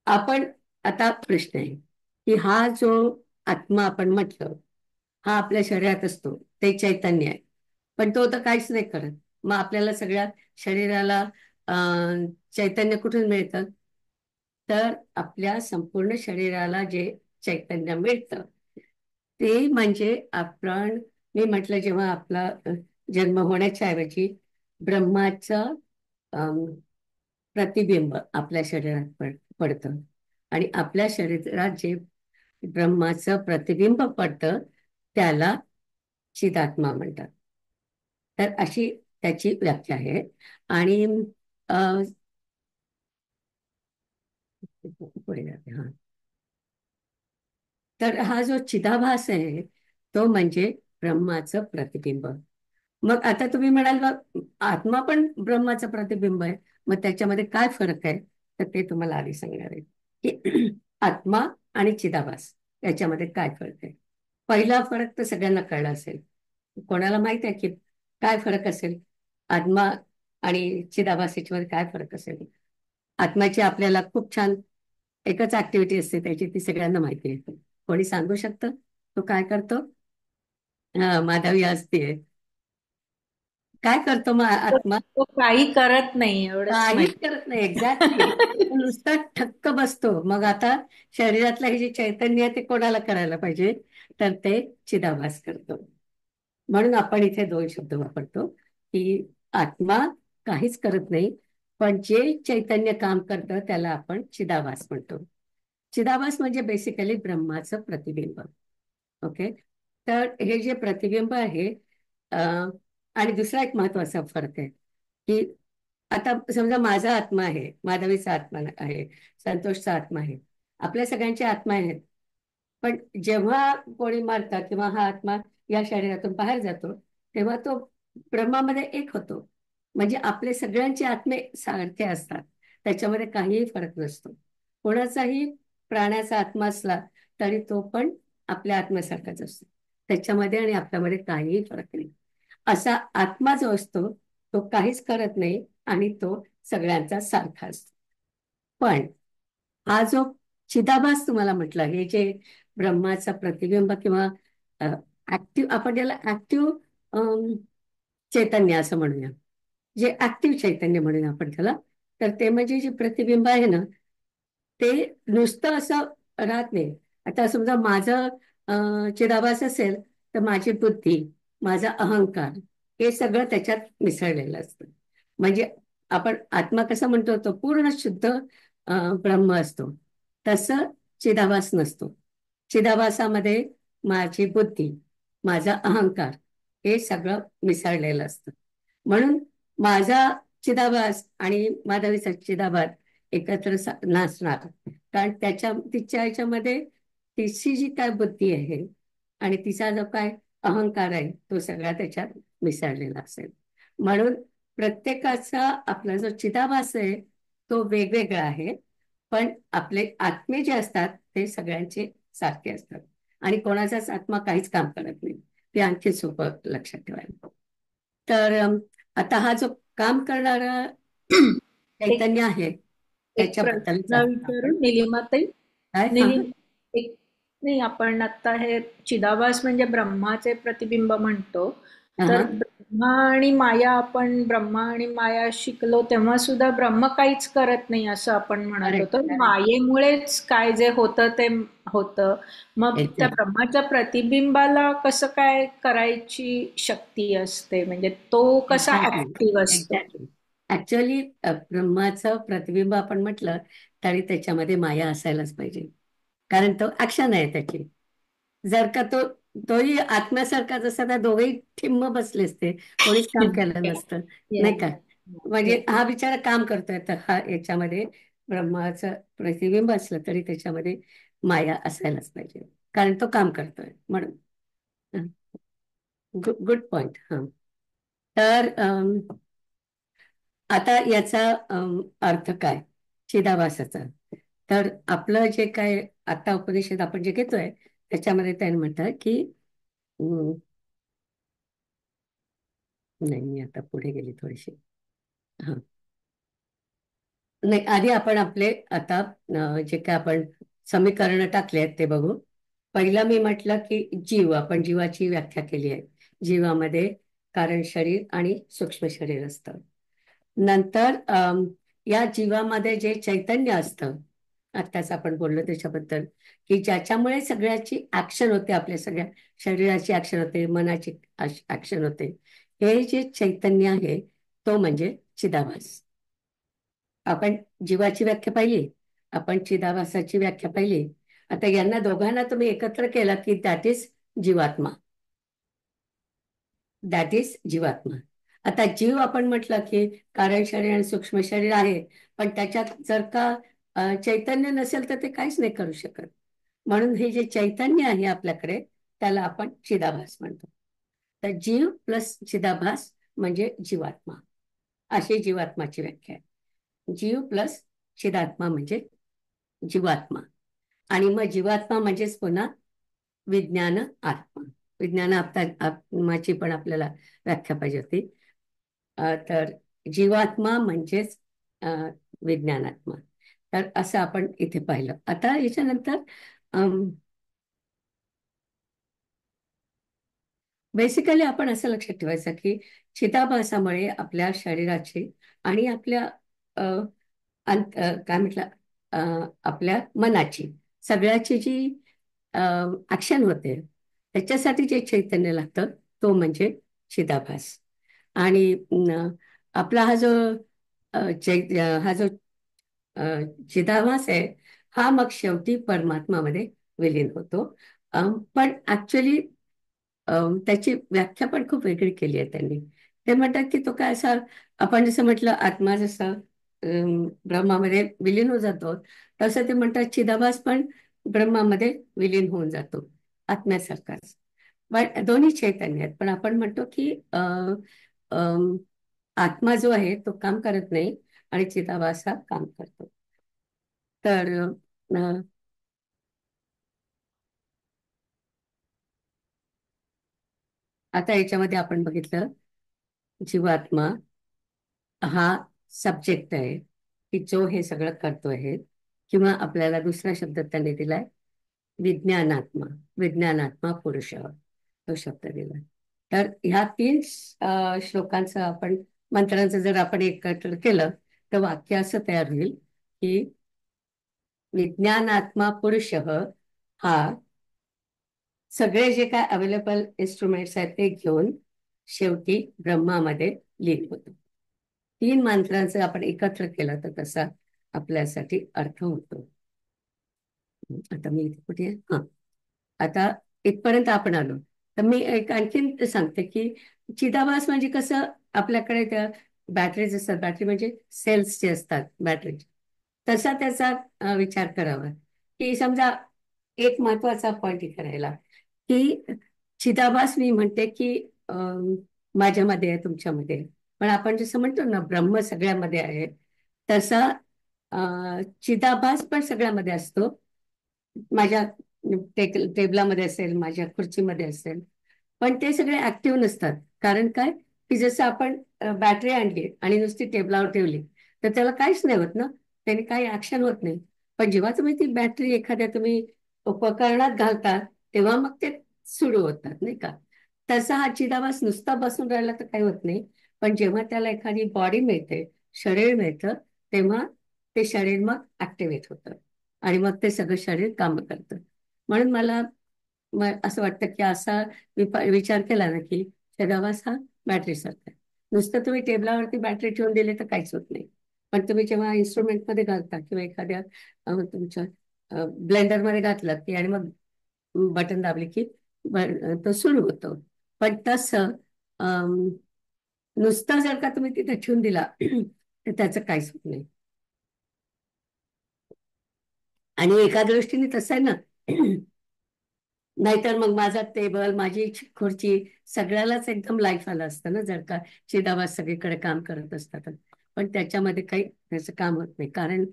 आपण आता प्रश्न आहे की हा जो आत्मा आपण म्हटलं हा आपल्या शरीरात असतो, ते चैतन्य आहे. पण तो तर काहीच नाही करत. मग आपल्याला सगळ्या शरीराला चैतन्य कुठून मिळतं? तर आपल्या संपूर्ण शरीराला जे चैतन्य मिळतं ते म्हणजे आपण, मी म्हटलं जेव्हा आपला जन्म होण्याच्या ऐवजी ब्रह्माचं अम, प्रतिबिंब आपल्या शरीरात पडतं आणि आपल्या शरीरात जे ब्रह्माचं प्रतिबिंब पडतं त्याला चिदात्मा म्हणतात. तर अशी त्याची व्याख्या आहे. आणि अ, पुढे जाते. हा, तर हा जो चिदाभास आहे तो म्हणजे ब्रह्माचं प्रतिबिंब. मग आता तुम्ही म्हणाल बा, आत्मा पण ब्रह्माचं प्रतिबिंब आहे, मग त्याच्यामध्ये काय फरक आहे? तर ते तुम्हाला आधी सांगणार आहे की आत्मा आणि चिदाभास याच्यामध्ये काय फरक आहे. पहिला फरक तर सगळ्यांना कळला असेल. कोणाला माहित आहे की काय फरक असेल आत्मा आणि चिदाभास याच्यामध्ये काय फरक असेल? आत्म्याची आपल्याला खूप छान एकच ऍक्टिव्हिटी असते त्याची, ती सगळ्यांना माहिती आहे. कोणी सांगू शकतं तो काय करतो? हा, माधवी असते. काय करतो मग तो आत्मा? तो काही करत नाही एवढंच काहीच माहिती. करत नाही. एक्झॅक्टली. नुसता ठक्क बसतो. मग आता शरीरातलं हे जे चैतन्य आहे ते कोणाला करायला पाहिजे? तर ते चिदाभास करतो. म्हणून आपण इथे दोन शब्द वापरतो की आत्मा काहीच करत नाही, पण जे चैतन्य काम करतं त्याला आपण चिदाभास म्हणतो. चिदाभास म्हणजे बेसिकली ब्रह्माचं प्रतिबिंब. ओके. तर हे जे प्रतिबिंब आहे, अं, आणि दुसरा एक महत्वाचा फरक आहे की आता समजा माझा आत्मा आहे, माधवीचा आत्मा आहे, संतोषचा आत्मा आहे, आपल्या सगळ्यांचे आत्मा आहेत. पण जेव्हा कोणी मारतात किंवा हा आत्मा या शरीरातून बाहेर जातो तेव्हा तो ब्रह्मामध्ये एक होतो. म्हणजे आपले सगळ्यांचे आत्मे सारखे असतात, त्याच्यामध्ये काहीही फरक नसतो. कोणाचाही प्राण्याचा आत्मा असला तरी तो पण आपल्या आत्म्यासारखाच असतो, त्याच्यामध्ये आणि आपल्यामध्ये काहीही फरक नाही. असा आत्मा जो असतो तो काहीच करत नाही आणि तो सगळ्यांचा सारखा असतो. पण हा जो चिदाभास तुम्हाला म्हटलं, हे जे ब्रह्माचा प्रतिबिंब किंवा ऍक्टिव्ह, आपण ज्याला ऍक्टिव्ह चैतन्य असं म्हणूया, जे ऍक्टिव्ह चैतन्य म्हणूया आपण त्याला, तर ते म्हणजे जे प्रतिबिंब आहे ना ते नुसतं असं राहत नाही. आता समजा माझं चिदाभास असेल तर माझी बुद्धी, माझा अहंकार हे सगळं त्याच्यात मिसळलेलं असतं. म्हणजे आपण आत्मा कसा म्हणतो तो पूर्ण शुद्ध ब्रह्म असतो, तसं चिदाभास नसतो. चिदाभासामध्ये माझी बुद्धी, माझा अहंकार हे सगळं मिसळलेलं असतं. म्हणून माझा चिदाभास आणि माधवीचा चिदाभास एकत्र नसणार, कारण तिच्या याच्यामध्ये तिची जी काय बुद्धी आहे आणि तिचा जो काय अहंकार आहे तो सगळा त्याच्यात मिसळलेला असेल. म्हणून प्रत्येकाचा आपला जो चिदाभास आहे तो वेगवेगळा आहे, पण आपले आत्मे जे असतात ते सगळ्यांचे सारखे असतात आणि कोणाचाच आत्मा काहीच काम करत नाही. ते आणखी सोपं लक्षात ठेवायला. तर आता हा जो काम करणारा एक चैतन्य आहे एक त्याच्याबद्दलचा प्रश्न विचारू आपण निलिमाताई. काय निलिम एक नाही, आपण आता हे चिदाभास म्हणजे ब्रह्माचे प्रतिबिंब म्हणतो. हा, तर ब्रह्मा आणि माया, आपण ब्रह्मा आणि माया शिकलो तेव्हा सुद्धा ब्रह्म काहीच करत नाही असं आपण म्हणत करेक्ट होतो. मायेमुळेच काय जे होतं ते होतं. मग त्या एक्झॅक्ट ब्रह्माच्या प्रतिबिंबाला कसं काय करायची शक्ती असते, म्हणजे तो कसा एक्झॅक्टली ऍक्टिव्ह असतो? एक्झॅक्टली ऍक्च्युअली ब्रह्माचं प्रतिबिंब आपण म्हटलं तरी त्याच्यामध्ये माया असायलाच पाहिजे, कारण तो ऍक्शन आहे त्याची. जर का तोही आत्म्यासारखा जसा त्या दोघेही ठिम्म बसले असते, कोणीच काम केलं नसतं, नाही का? म्हणजे Yes. हा बिचारा काम करतोय तर हा याच्यामध्ये ब्रह्माचं प्रतिबिंब असलं तरी त्याच्यामध्ये माया असायलाच पाहिजे, कारण तो काम करतोय म्हणून. Good good point. हा, तर आता याचा अर्थ काय चिदाभासाचा? तर आपलं जे काय आता उपनिषद आपण जे घेतोय त्याच्यामध्ये त्यांनी म्हणतात की नाही, मी आता पुढे गेली थोडीशी. हा, नाही, आधी आपण आपले आता जे काय आपण समीकरण टाकले आहेत ते बघू. पहिला मी म्हटलं की जीव, आपण जीवाची व्याख्या केली आहे. जीवामध्ये कारण शरीर आणि सूक्ष्म शरीर असतं. नंतर या जीवामध्ये जे चैतन्य असतं, आत्ताच आपण बोललो त्याच्याबद्दल, की ज्याच्यामुळे सगळ्याची ऍक्शन होते, आपल्या सगळ्या शरीराची ऍक्शन होते, मनाची ऍक्शन होते, हे जे चैतन्य आहे तो म्हणजे चिदाभास. आपण जीवाची व्याख्या पाहिली, आपण चिदाभासाची व्याख्या पाहिली. आता यांना दोघांना तुम्ही एकत्र केला की दॅट इज जीवात्मा. दॅट इज जीवात्मा. आता जीव आपण म्हटलं की कारण शरीर आणि सूक्ष्म शरीर आहे, पण त्याच्यात जर का चैतन्य नसेल तर ते काहीच नाही करू शकत. म्हणून हे जे चैतन्य आहे आपल्याकडे त्याला आपण चिदाभास म्हणतो. तर जीव प्लस चिदाभास म्हणजे जीवात्मा, अशी जीवात्माची व्याख्या आहे. जीव प्लस चिदात्मा म्हणजे जीवात्मा. आणि मग जीवात्मा म्हणजेच पुन्हा विज्ञान आत्मा. विज्ञान आत्माची पण आपल्याला व्याख्या पाहिजे होती. तर जीवात्मा म्हणजेच विज्ञानात्मा. तर असं आपण इथे पाहिलं. आता याच्यानंतर बेसिकली आपण असं लक्षात ठेवायचं की चिदाभासामुळे आपल्या शरीराची आणि आपल्या काय म्हटलं, आपल्या मनाची सगळ्याची जी ऍक्शन होते त्याच्यासाठी जे चैतन्य लागतं तो म्हणजे चिदाभास. आणि आपला हा जो हा जो चिदाभास आहे हा मग शेवटी परमात्मामध्ये विलीन होतो. पण ऍक्च्युली त्याची व्याख्या पण खूप वेगळी केली आहे त्यांनी. ते म्हणतात की तो काय असा, आपण जसं म्हटलं आत्मा जसा ब्रह्मामध्ये विलीन होऊन जातो, तसं ते म्हणतात चिदाभास पण ब्रह्मामध्ये विलीन होऊन जातो आत्म्यासारखाच. पण दोन्ही चैतन्य आहेत. पण आपण म्हणतो की अम, आत्मा जो आहे तो काम करत नाही आणि चिदाभास हा काम करतो. तर आता याच्यामध्ये आपण बघितलं जीवात्मा हा सब्जेक्ट आहे की जो हे सगळं करतो आहे, किंवा आपल्याला दुसरा शब्द त्यांनी दिलाय विज्ञानात्मा. विज्ञानात्मा पुरुष तो शब्द दिला. तर ह्या तीन श्लोकांचं आपण मंत्रांचं जर आपण एकत्र केलं तर वाक्य असं तयार होईल की विज्ञानात्मा पुरुष हा सगळे जे काय अवेलेबल इन्स्ट्रुमेंट्स आहेत ते घेऊन शेवटी ब्रह्मामध्ये लीन होतो. तीन मंत्रांचं आपण एकत्र केलं तर तसा आपल्यासाठी अर्थ होतो. आता मी इथे कुठे आहे? हा, आता इथपर्यंत आपण आलो. तर मी एक आणखीन सांगते की चिदाभास म्हणजे कसं, आपल्याकडे त्या बॅटरीज असतात, बॅटरी म्हणजे सेल्स जे असतात बॅटरीचे, तसा त्याचा विचार करावा. की समजा एक महत्वाचा पॉईंट इथे राहिला की चिदाभास मी म्हणते की माझ्यामध्ये आहे, तुमच्यामध्ये आहे. पण आपण जसं म्हणतो ना ब्रह्म सगळ्यामध्ये आहे, तसा चिदाभास पण सगळ्यामध्ये असतो. माझ्या टेबलामध्ये असेल, माझ्या खुर्चीमध्ये असेल, पण ते सगळे ऍक्टिव्ह नसतात. कारण काय, की जसं आपण बॅटरी आणली आणि नुसती टेबलावर ठेवली तर त्याला काहीच नाही होत ना, त्याने काही ऍक्शन होत नाही. पण जेव्हा तुम्ही ती बॅटरी एखाद्या तुम्ही उपकरणात घालता तेव्हा मग ते सुरू होतात, नाही का. तसा हा चिदाभास नुसता बसून राहिला तर काही होत नाही. पण जेव्हा त्याला एखादी बॉडी मिळते, शरीर मिळतं, तेव्हा ते शरीर मग ऍक्टिव्हेट होतं आणि मग ते सगळं शरीर काम करतं. म्हणून मला असं वाटतं की असा विचार केला ना की चिदाभास हा बॅटरी सारखा आहे. नुसतं तुम्ही टेबलावरती बॅटरी ठेवून दिली तर काहीच होत नाही. पण तुम्ही जेव्हा इन्स्ट्रुमेंट मध्ये घालता किंवा एखाद्या तुमच्या ब्लेंडरमध्ये घातलं की आणि मग बटन दाबले की तो सुरू होतो. पण तसं नुसतं जर का तुम्ही तिथे ठेवून दिला तर त्याचं काहीच होत नाही. आणि एका दृष्टीने तसं आहे ना, नाहीतर मग माझा टेबल, माझी खुर्ची सगळ्यालाच एकदम लाईफ आलं असतं ना, जर का चिदाभास सगळीकडे काम करत असतात. पण त्याच्यामध्ये काही त्याचं काम होत नाही. कारण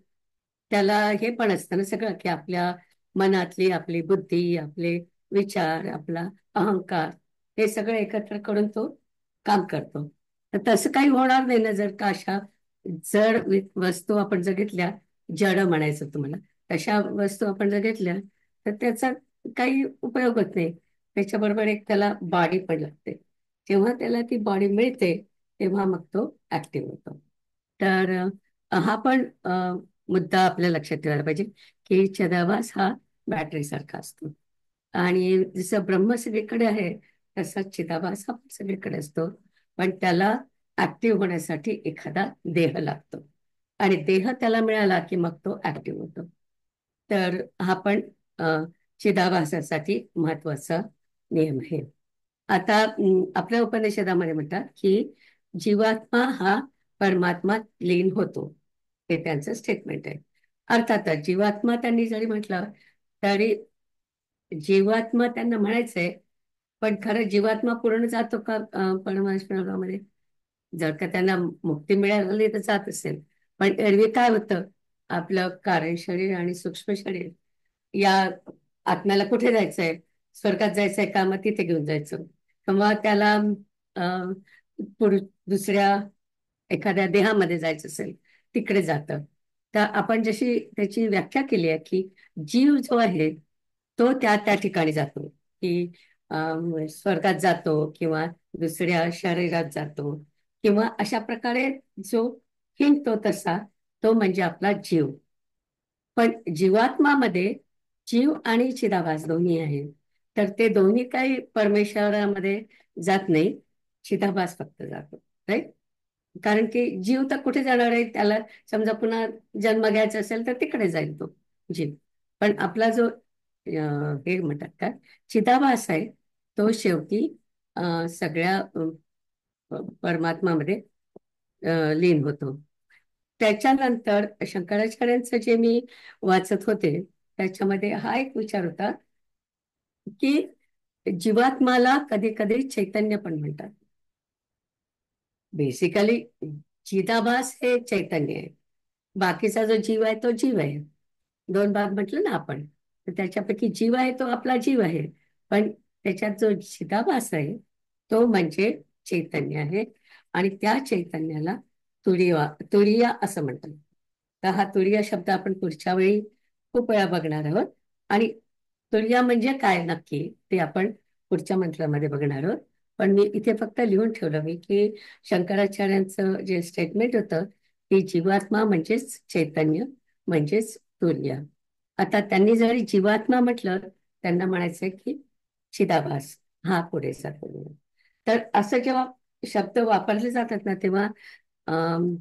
त्याला हे पण असतं ना सगळं, की आपल्या मनातली आपली बुद्धी, आपले विचार, आपला अहंकार, हे सगळं एकत्र करून तो काम करतो. तर तसं काही होणार नाही ना जर का अशा जड वस्तू आपण जर घेतल्या, जड म्हणायचं तुम्हाला, तशा वस्तू आपण जर घेतल्या तर त्याचा काही उपयोग होत नाही. त्याच्याबरोबर एक त्याला बॉडी पण लागते. जेव्हा त्याला ती बॉडी मिळते तेव्हा मग तो ऍक्टिव्ह होतो. तर हा पण मुद्दा आपल्या लक्षात ठेवायला पाहिजे की चिदाभास हा बॅटरी सारखा असतो आणि जसं ब्रह्म सगळीकडे आहे तसाच चिदाभास हा पण सगळीकडे असतो, पण त्याला ऍक्टिव्ह होण्यासाठी एखादा देह लागतो आणि देह त्याला मिळाला की मग तो ऍक्टिव्ह होतो. तर हा पण चिदाभासासाठी महत्वाचा नियम आहे. आता आपल्या उपनिषदामध्ये म्हणतात की जीवात्मा हा परमात्मात लीन होतो, हे त्यांचं स्टेटमेंट आहे. अर्थातच जीवात्मा त्यांनी जरी म्हटलं तरी जीवात्मा त्यांना म्हणायचंय, पण खरं जीवात्मा पूर्ण जातो का परमेश्वरामध्ये? जर का त्यांना मुक्ती मिळाली तर जात असेल, पण एरवी काय होतं, आपलं कारण शरीर आणि सूक्ष्म शरीर या आत्म्याला कुठे जायचंय, स्वर्गात जायचंय का, मग तिथे घेऊन जायचं किंवा त्याला अं, दुसऱ्या एखाद्या देहामध्ये जायचं असेल तिकडे जातं. तर आपण जशी त्याची व्याख्या केली आहे की जीव जो आहे तो त्या त्या ठिकाणी जातो, की स्वर्गात जातो किंवा दुसऱ्या शरीरात जातो किंवा अशा प्रकारे जो हिंडतो तसा तो म्हणजे आपला जीव. पण जीवात्मामध्ये जीव आणि चिदाभास दोन्ही आहे, तर ते दोन्ही काही परमेश्वरामध्ये जात नाही, चिदाभास फक्त जातो, राईट? कारण की जीव तर कुठे जाणार आहे, त्याला समजा पुन्हा जन्म घ्यायचा असेल तर तिकडे जाईल तो जीव. पण आपला जो हे म्हणतात काय चिदाभास आहे तो शेवटी सगळ्या परमात्मामध्ये लीन होतो. त्याच्यानंतर शंकराचार्यांचं जे मी वाचत होते त्याच्यामध्ये हा एक विचार होता की जीवात्माला कधी कधी चैतन्य पण म्हणतात. बेसिकली चिदाभास हे चैतन्य आहे, बाकीचा जो जीव आहे तो जीव आहे. दोन भाग म्हटलं ना आपण, तर त्याच्यापैकी जीव आहे तो आपला जीव आहे, पण त्याच्यात जो चिदाभास आहे तो म्हणजे चैतन्य आहे आणि त्या चैतन्याला तुरिया असं म्हणतात. तर हा तुरिया शब्द आपण पुढच्या वेळी खूप वेळा बघणार आहोत आणि तुरिया म्हणजे काय नक्की ते आपण पुढच्या मंत्रामध्ये बघणार आहोत. पण मी इथे फक्त लिहून ठेवलं मी की शंकराचार्यांचं जे स्टेटमेंट होतं की जीवात्मा म्हणजेच चैतन्य म्हणजेच तुर्य. आता त्यांनी जरी जीवात्मा म्हटलं त्यांना म्हणायचंय की चिदाभास हा पुरेसा करू. तर असं जेव्हा शब्द वापरले जातात ना तेव्हा अं,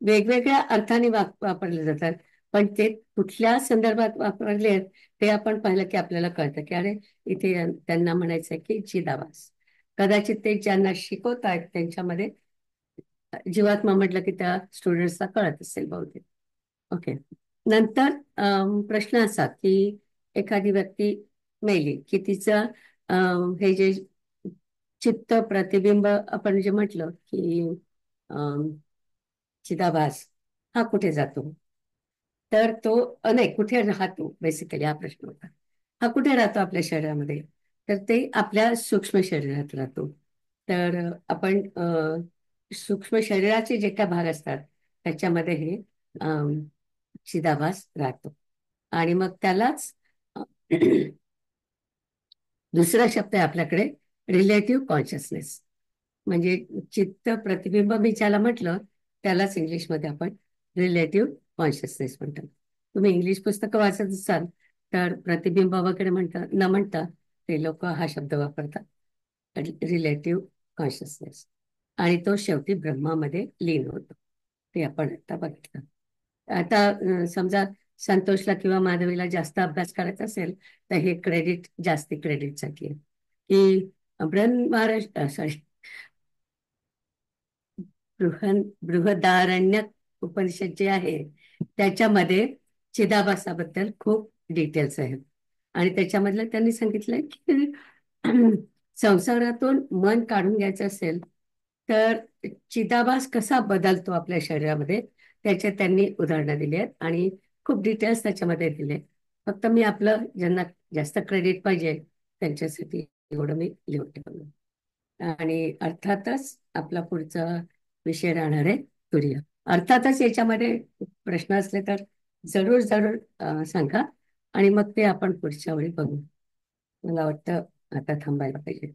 वेगवेगळ्या अर्थाने वापरले जातात, पण ते कुठल्या संदर्भात वापरले आहेत ते आपण पाहिलं की आपल्याला कळतं की अरे इथे त्यांना म्हणायचंय की चिदाभास. कदाचित ते ज्यांना शिकवत आहेत त्यांच्यामध्ये जीवात्मा म्हटलं की त्या स्टुडंट्सला कळत असेल बहुतेक. ओके. नंतर प्रश्न असा की एखादी व्यक्ती मेली की तिचं हे जे चित्त प्रतिबिंब आपण जे म्हटलं की अं, चिदाभास हा कुठे जातो, तर तो नाही कुठे राहतो, बेसिकली हा प्रश्न होता. हा कुठे राहतो आपल्या शरीरामध्ये, तर ते आपल्या सूक्ष्म शरीरात राहतो. तर आपण सूक्ष्म शरीराचे जे काय भाग असतात त्याच्यामध्ये हे चिदाभास राहतो आणि मग त्यालाच अ, दुसरा शब्द आहे आपल्याकडे रिलेटिव्ह कॉन्शियसनेस. म्हणजे चित्त प्रतिबिंब मी ज्याला म्हटलं त्यालाच इंग्लिशमध्ये आपण रिलेटिव्ह कॉन्शियसनेस म्हणतात. तुम्ही इंग्लिश पुस्तकं वाचत असाल तर प्रतिबिंब वगैरे न म्हणता ते लोक हा शब्द वापरतात रिलेटिव्ह कॉन्शियसनेस आणि तो शेवटी ब्रह्मामध्ये लीन होतो. ते आपण आता बघितलं. आता समजा संतोषला किंवा माधवीला जास्त अभ्यास करायचा असेल तर हे क्रेडिट जास्ती क्रेडिटसाठी आहे की महाराष्ट्र सॉरी बृहदारण्यक उपनिषद जे आहे त्याच्यामध्ये चिदाभासाबद्दल खूप डिटेल्स आहेत आणि त्याच्यामधलं त्यांनी सांगितलंय की संसारातून मन काढून घ्यायचं असेल तर चिदाभास कसा बदलतो आपल्या शरीरामध्ये त्याचे त्यांनी उदाहरणं दिली आहेत आणि खूप डिटेल्स त्याच्यामध्ये दिले. फक्त मी आपलं ज्यांना जास्त क्रेडिट पाहिजे त्यांच्यासाठी एवढं मी लिहून ठेवलं. आणि अर्थातच आपला पुढचा विषय राहणार आहे तुर्य. अर्थातच याच्यामध्ये प्रश्न असले तर जरूर जरूर सांगा आणि मग ते आपण पुढच्या वेळी बघू. मला वाटतं आता थांबायला पाहिजे.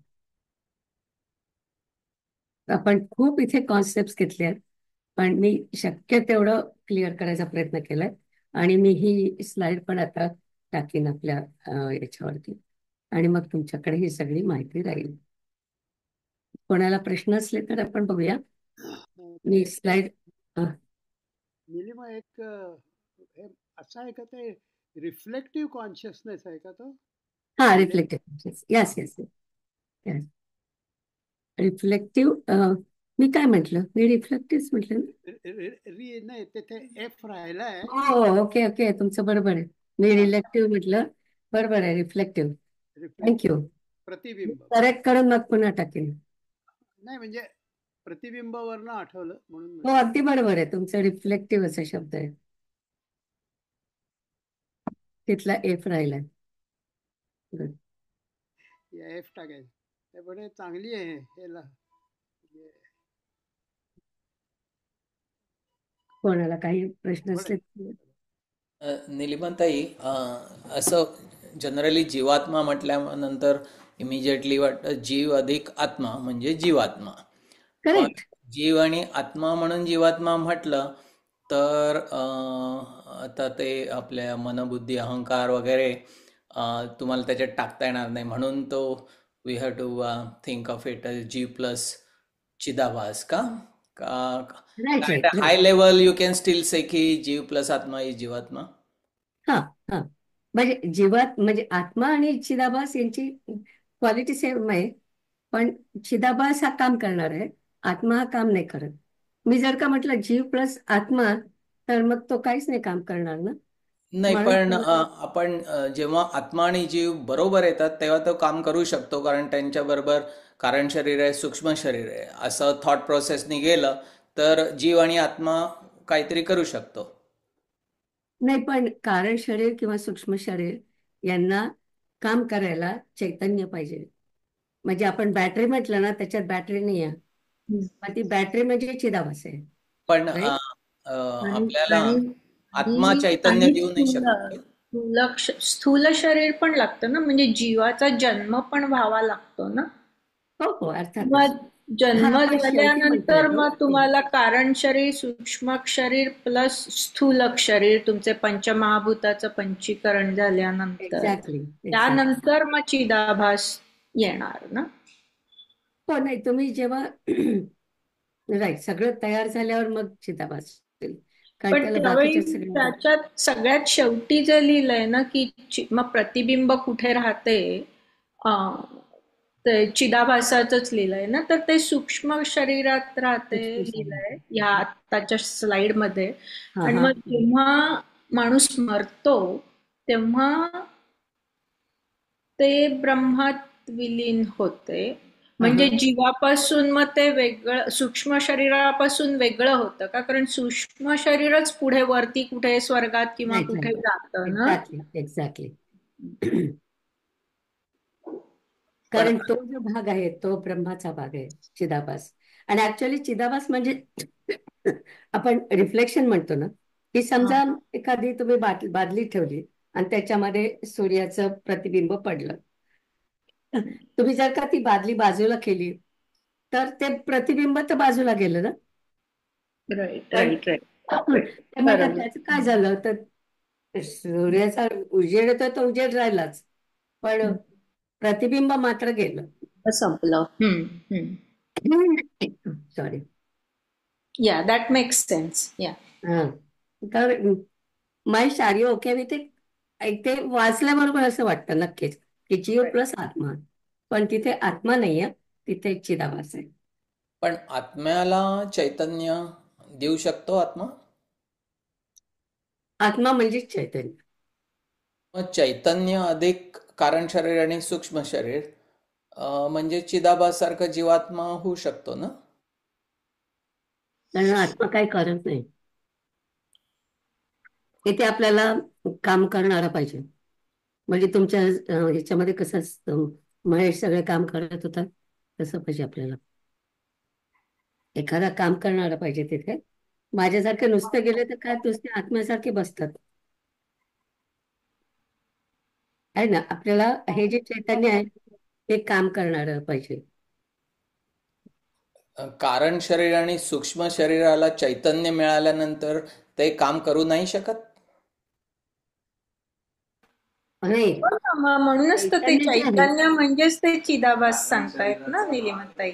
आपण खूप इथे कॉन्सेप्ट घेतले आहेत पण मी शक्य तेवढं क्लिअर करायचा प्रयत्न केलाय. आणि मी ही स्लाइड पण आता टाकीन आपल्या याच्यावरती. आणि मग तुमच्याकडे ही सगळी माहिती राहील. कोणाला प्रश्न असले तर आपण बघूया. मी ते स्लाइड निलिमा एक हे असं आहे का ते रिफ्लेक्टिव्ह कॉन्शियसनेस आहे का तो हा, निले reflective. Yes yes yes, reflective. मी काय म्हटलं? मी रिफ्लेक्टिव्ह म्हटलं ना? नाही तिथे एफ राहिलाय हो, ओके ओके, तुमचं बरोबर आहे. मी हा रिलेक्टिव्ह म्हटलं. बरोबर आहे, रिफ्लेक्टिव्ह. थँक्यू. रिफ्लेक्टिव्ह प्रतिबिंब करेक्ट करून मग पुन्हा टाकेन. नाही म्हणजे प्रतिबिंबावरनं आठवलं म्हणून हो, म्हटलं अगदी बरोबर आहे तुमचं. रिफ्लेक्टिव्ह असा शब्द आहे. तिथला एफ राहिलाय. Good. या एफ टाकायचं ते बडे चांगली आहे हे कोणाला काही प्रश्न असले बडे निलिमाताई, असं जनरली जीवात्मा म्हटल्यानंतर इमिजिएटली वाटतं जीव अधिक आत्मा म्हणजे जीवात्मा. पण करेक्ट. जीव आणि आत्मा म्हणून जीवात्मा म्हटलं तर आता ते आपल्या मनबुद्धी अहंकार वगैरे तुम्हाला त्याच्यात टाकता येणार नाही, म्हणून तो we have to think of it as jiva plus chidabhasa का right at a right high level you can still say की जीव प्लस आत्मा इज जीवात्मा. हा हा, म्हणजे जीवात म्हणजे आत्मा आणि चिदाभास यांची क्वालिटी सेम आहे. पण चिदाभास हा काम करणार आहे, आत्मा हा काम नाही करत. मी जर का म्हटलं जीव प्लस आत्मा, तर मग तो काहीच नाही काम करणार ना. नाही, पण म्हणून आपण जेव्हा आत्मा आणि जीव बरोबर येतात तेव्हा तो काम करू शकतो, कारण त्यांच्याबरोबर कारण शरीर आहे, सूक्ष्म शरीर आहे, असं थॉट प्रोसेसनी गेलं तर जीव आणि आत्मा काहीतरी करू शकतो. नाही, पण कारण शरीर किंवा सूक्ष्म शरीर यांना काम करायला चैतन्य पाहिजे. म्हणजे आपण बॅटरी म्हटलं ना, त्याच्यात बॅटरी नाही आहे. मग ती बॅटरी म्हणजे चिदाभास आहे. पण राईट. आणि आपल्याला आणि आत्मा आणि चैतन्य आणि देऊ नाही स्थूल शकत का? स्थूल शरीर पण लागतं ना, म्हणजे जीवाचा जन्म पण व्हावा लागतो ना. हो हो, अर्थातच. मग हा, जन्म आपण शेवटी म्हणतोय झाल्यानंतर तो मग तुम्हाला कारण शरीर, सूक्ष्म शरीर प्लस स्थूल शरीर, तुमचे पंचमहाभूताचं पंचीकरण झाल्यानंतर एक्झॅक्टली एक्झॅक्टली. त्यानंतर मग चिदाभास येणार ना. हो, नाही, तुम्ही जेव्हा राईट सगळं तयार झाल्यावर मग चिदाभास होईल. कारण पण त्याला त्यावेळी बाकीच्या सगळ्या त्याच्यात सगळ्यात शेवटी जे लिहिलंय ना की मग प्रतिबिंब कुठे राहते, अं, ते चिदाभासाचंच लिहिलंय ना, तर ते सूक्ष्म शरीरात राहते सूक्ष्म लिहिलंय शरीर. ह्या आत्ताच्या स्लाइड मध्ये. हा आणि हा. मग जेव्हा माणूस मरतो तेव्हा ते ब्रह्मात विलीन होते. हा म्हणजे हा. जीवापासून मग ते वेगळं, सूक्ष्म शरीरापासून वेगळं होतं का? कारण सूक्ष्म शरीरच पुढे वरती कुठे स्वर्गात किंवा राईट कुठे राईट. जातं ना. Exactly exactly. पण कारण तो जो भाग आहे तो ब्रह्माचा भाग आहे, चिदाभास. आणि ऍक्च्युअली चिदाभास म्हणजे आपण रिफ्लेक्शन म्हणतो ना, की हा. समजा एखादी तुम्ही बादली ठेवली आणि त्याच्यामध्ये सूर्याचं प्रतिबिंब पडलं. तुम्ही जर का ती बादली बाजूला केली तर ते प्रतिबिंब तर बाजूला गेलं ना. राईट पण राईट राईट. ते म्हणतात बरोबर. त्याचं काय झालं तर सूर्याचा उजेड येतो तो उजेड राहिलाच, पण प्रतिबिंब मात्र गेलं. संपलं. हम्म. सॉरी. या दॅट मेक्स सेन्स. या. हा, तर Mahesh, are you okay with it? ते वाचल्याबरोबर असं वाटतं नक्कीच की जीव प्लस आत्मा. पण तिथे आत्मा नाहीये, तिथे चिदाभास आहे. पण आत्म्याला चैतन्य देऊ शकतो आत्मा? आत्मा म्हणजेच चैतन्य. मग चैतन्य अधिक कारण शरीर आणि सूक्ष्म शरीर म्हणजे चिदाभास सारखं जीवात्मा होऊ शकतो ना. कारण आत्मा काही करत नाही. इथे आपल्याला काम करणारा पाहिजे. म्हणजे तुमच्या ह्याच्यामध्ये कसं असतं, महेश सगळे काम करत होता तसं पाहिजे आपल्याला. एखादा काम करणारा पाहिजे तिथे. माझ्यासारखे नुसते गेले तर काय नुसते आत्म्यासारखे बसतात. आहे ना, आपल्याला हे जे चैतन्य आहे ते काम करणारं पाहिजे. कारण शरीर आणि सूक्ष्म शरीराला चैतन्य मिळाल्यानंतर ते काम करू नाही शकत. नाही, हो ना, म्हणूनच तर ते चैतन्य जे आहे चैतन्य म्हणजेच ते चिदाभास सांगतायत ना निलिमाताई.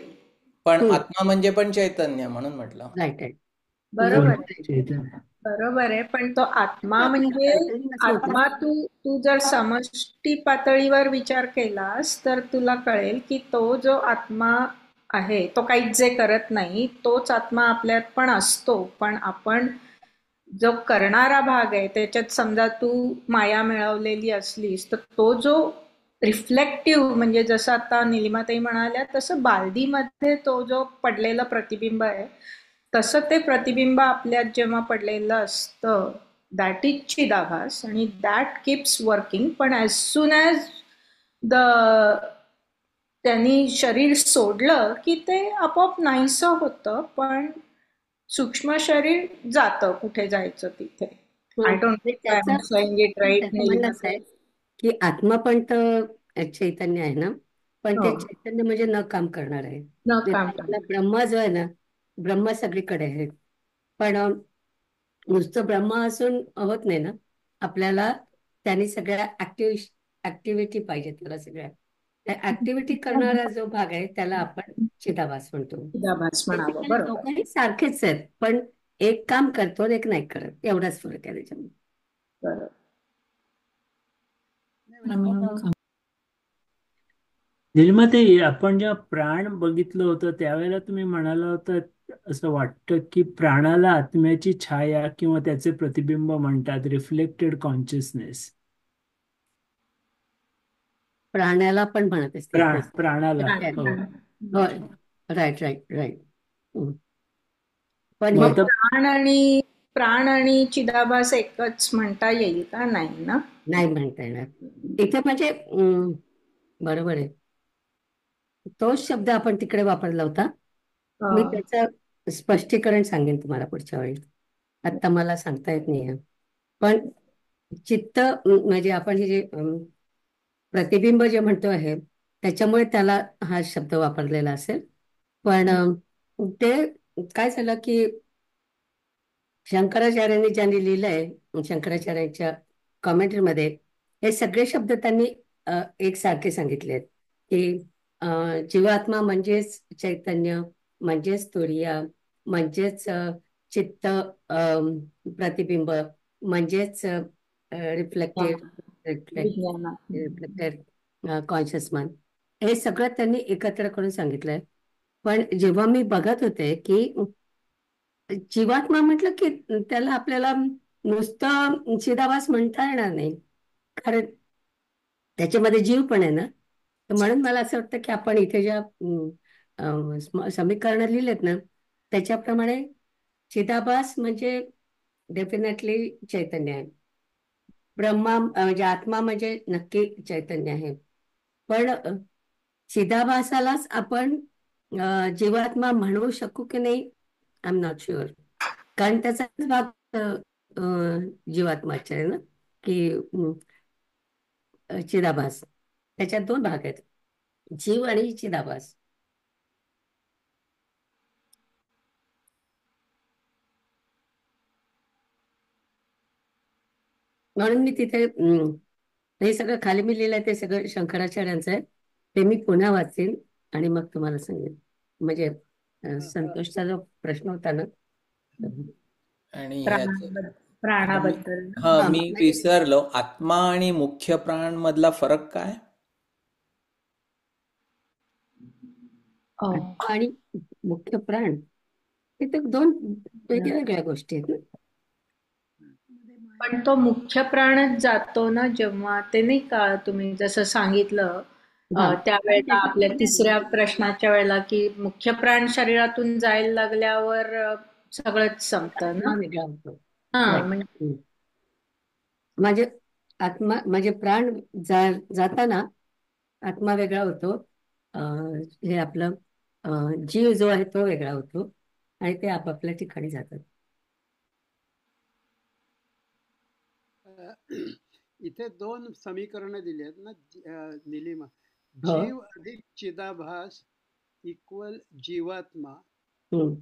पण आत्मा म्हणजे पण चैतन्य म्हणून म्हटलं. Right right. बरोबर हो, आहे, चैतन्य. बरोबर आहे. पण तो आत्मा आपल्या म्हणजे चैतन्य नसलं होतं. आत्मा तू तू जर समष्टी पातळीवर विचार केलास तर तुला कळेल की तो जो आत्मा आहे तो काहीच जे करत नाही तोच आत्मा आपल्यात पण असतो. पण आपण जो करणारा भाग आहे त्याच्यात समजा तू माया मिळवलेली असलीस तर तो जो रिफ्लेक्टिव्ह म्हणजे जसं आता निलिमाताई म्हणाल्या तसं बालदीमध्ये तो जो पडलेला प्रतिबिंब आहे तसं ते प्रतिबिंब आपल्यात जेव्हा पडलेलं असतं दॅट इज चिदाभास आणि दॅट कीप्स वर्किंग. पण ॲज सून ॲज द त्यांनी शरीर सोडलं की ते आपोआप नाहीसं होतं. पण सूक्ष्म शरीर जातं कुठे जायचं तिथे. आय डोंट म्हणजे no I am saying it right त्याचं म्हणणं असं निलिमाताई. आहे की आत्मा पण तर चैतन्य आहे ना, पण हो, ते चैतन्य म्हणजे न काम करणार आहे. न जे काम आपला करणार. ब्रह्म जो आहे ना, ब्रह्म सगळीकडे आहे. पण नुसतं ब्रह्म असून होत नाही ना, आपल्याला त्यांनी सगळ्या ऍक्टिव्हिटी पाहिजे त्याला सगळ्या. त्या ऍक्टिव्हिटी करणारा जो भाग आहे त्याला आपण चिदाभास म्हणतो. चिदाभास म्हणावं. बेसिकली बरोबर, दोघंही सारखेच आहेत, पण एक काम करतो आणि एक नाही करत, एवढाच फरक आहे त्याच्यामध्ये. बरोबर. नाही, म्हणजे निलिमाताई, आपण जेव्हा प्राण बघितलं होतं त्यावेळेला तुम्ही म्हणाला होता असं वाटतं की प्राणाला आत्म्याची छाया किंवा त्याचे प्रतिबिंब म्हणतात, रिफ्लेक्टेड कॉन्शियसनेस. प्राण्याला पण म्हणत असते. प्राणाला. प्राण हो. प्राण. होय, राईट राईट राईट. पण मग हे आता प्राण आणि चिदाभास एकच म्हणता येईल का? नाही ना. नाही म्हणता येणार इथे. म्हणजे बरोबर आहे, तोच शब्द आपण तिकडे वापरला होता. मी अं, त्याचं स्पष्टीकरण सांगेन तुम्हाला पुढच्या वेळी. आता मला सांगता येत नाही. पण चित्त म्हणजे आपण हे जे प्रतिबिंब जे म्हणतो आहे त्याच्यामुळे त्याला हा शब्द वापरलेला असेल. पण ते काय झालं की शंकराचार्यांनी ज्यांनी लिहिलंय, शंकराचार्यांच्या कॉमेंट्रीमध्ये हे सगळे शब्द त्यांनी एकसारखे सांगितले आहेत की जीवात्मा म्हणजेच चैतन्य, म्हणजेच तुरिया, म्हणजेच चित्त प्रतिबिंब, म्हणजेच विज्ञाना. Reflected conscious mind. हे सगळं त्यांनी एकत्र करून सांगितलंय. पण जेव्हा मी बघत होते की जीवात्मा म्हटलं की त्याला आपल्याला नुसतं चिदाभास म्हणता येणार नाही, कारण त्याच्यामध्ये जीव पण आहे ना. तर म्हणून मला असं वाटतं की आपण इथे ज्या समीकरणं लिहिलेत ना त्याच्याप्रमाणे चिदाभास म्हणजे डेफिनेटली चैतन्य आहे. ब्रह्मा म्हणजे आत्मा म्हणजे नक्की चैतन्य आहे. पण चिदाभासालाच आपण जीवात्मा म्हणू शकू की नाही, आय एम नॉट शुअर. कारण त्याचाच भाग जीवात्माचा आहे ना, की चिदाभास. त्याच्यात दोन भाग आहेत, जीव आणि चिदाभास. म्हणून मी तिथे हे सगळं खाली मी लिहिलंय ते सगळं शंकराचार्यांचं आहे. ते मी पुन्हा वाचेन आणि मग तुम्हाला सांगेन. म्हणजे संतोषचा जो प्रश्न होता ना, आणि प्राणाबद्दल. मी विसरलो, आत्मा आणि मुख्य प्राण मधला फरक काय? आत्मा आणि मुख्य प्राण हे तर दोन वेगळ्या गोष्टी आहेत ना. पण तो मुख्य प्राणच जातो ना जेव्हा, ते नाही का तुम्ही जसं सांगितलं त्यावेळेला आपल्या तिसऱ्या प्रश्नाच्या वेळेला की मुख्य प्राण शरीरातून जायला लागल्यावर सगळंच संपतं ना. वेगळा होतो. म्हणजे म्हणजे आत्मा म्हणजे प्राण जाताना आत्मा वेगळा होतो. हे आपलं जीव जो आहे तो वेगळा होतो आणि ते आपापल्या ठिकाणी जातात. इथे दोन समीकरणं दिली आहेत ना निलिमा. हो. जीव अधिक चिदाभास इक्वल जीवात्मा हम्म.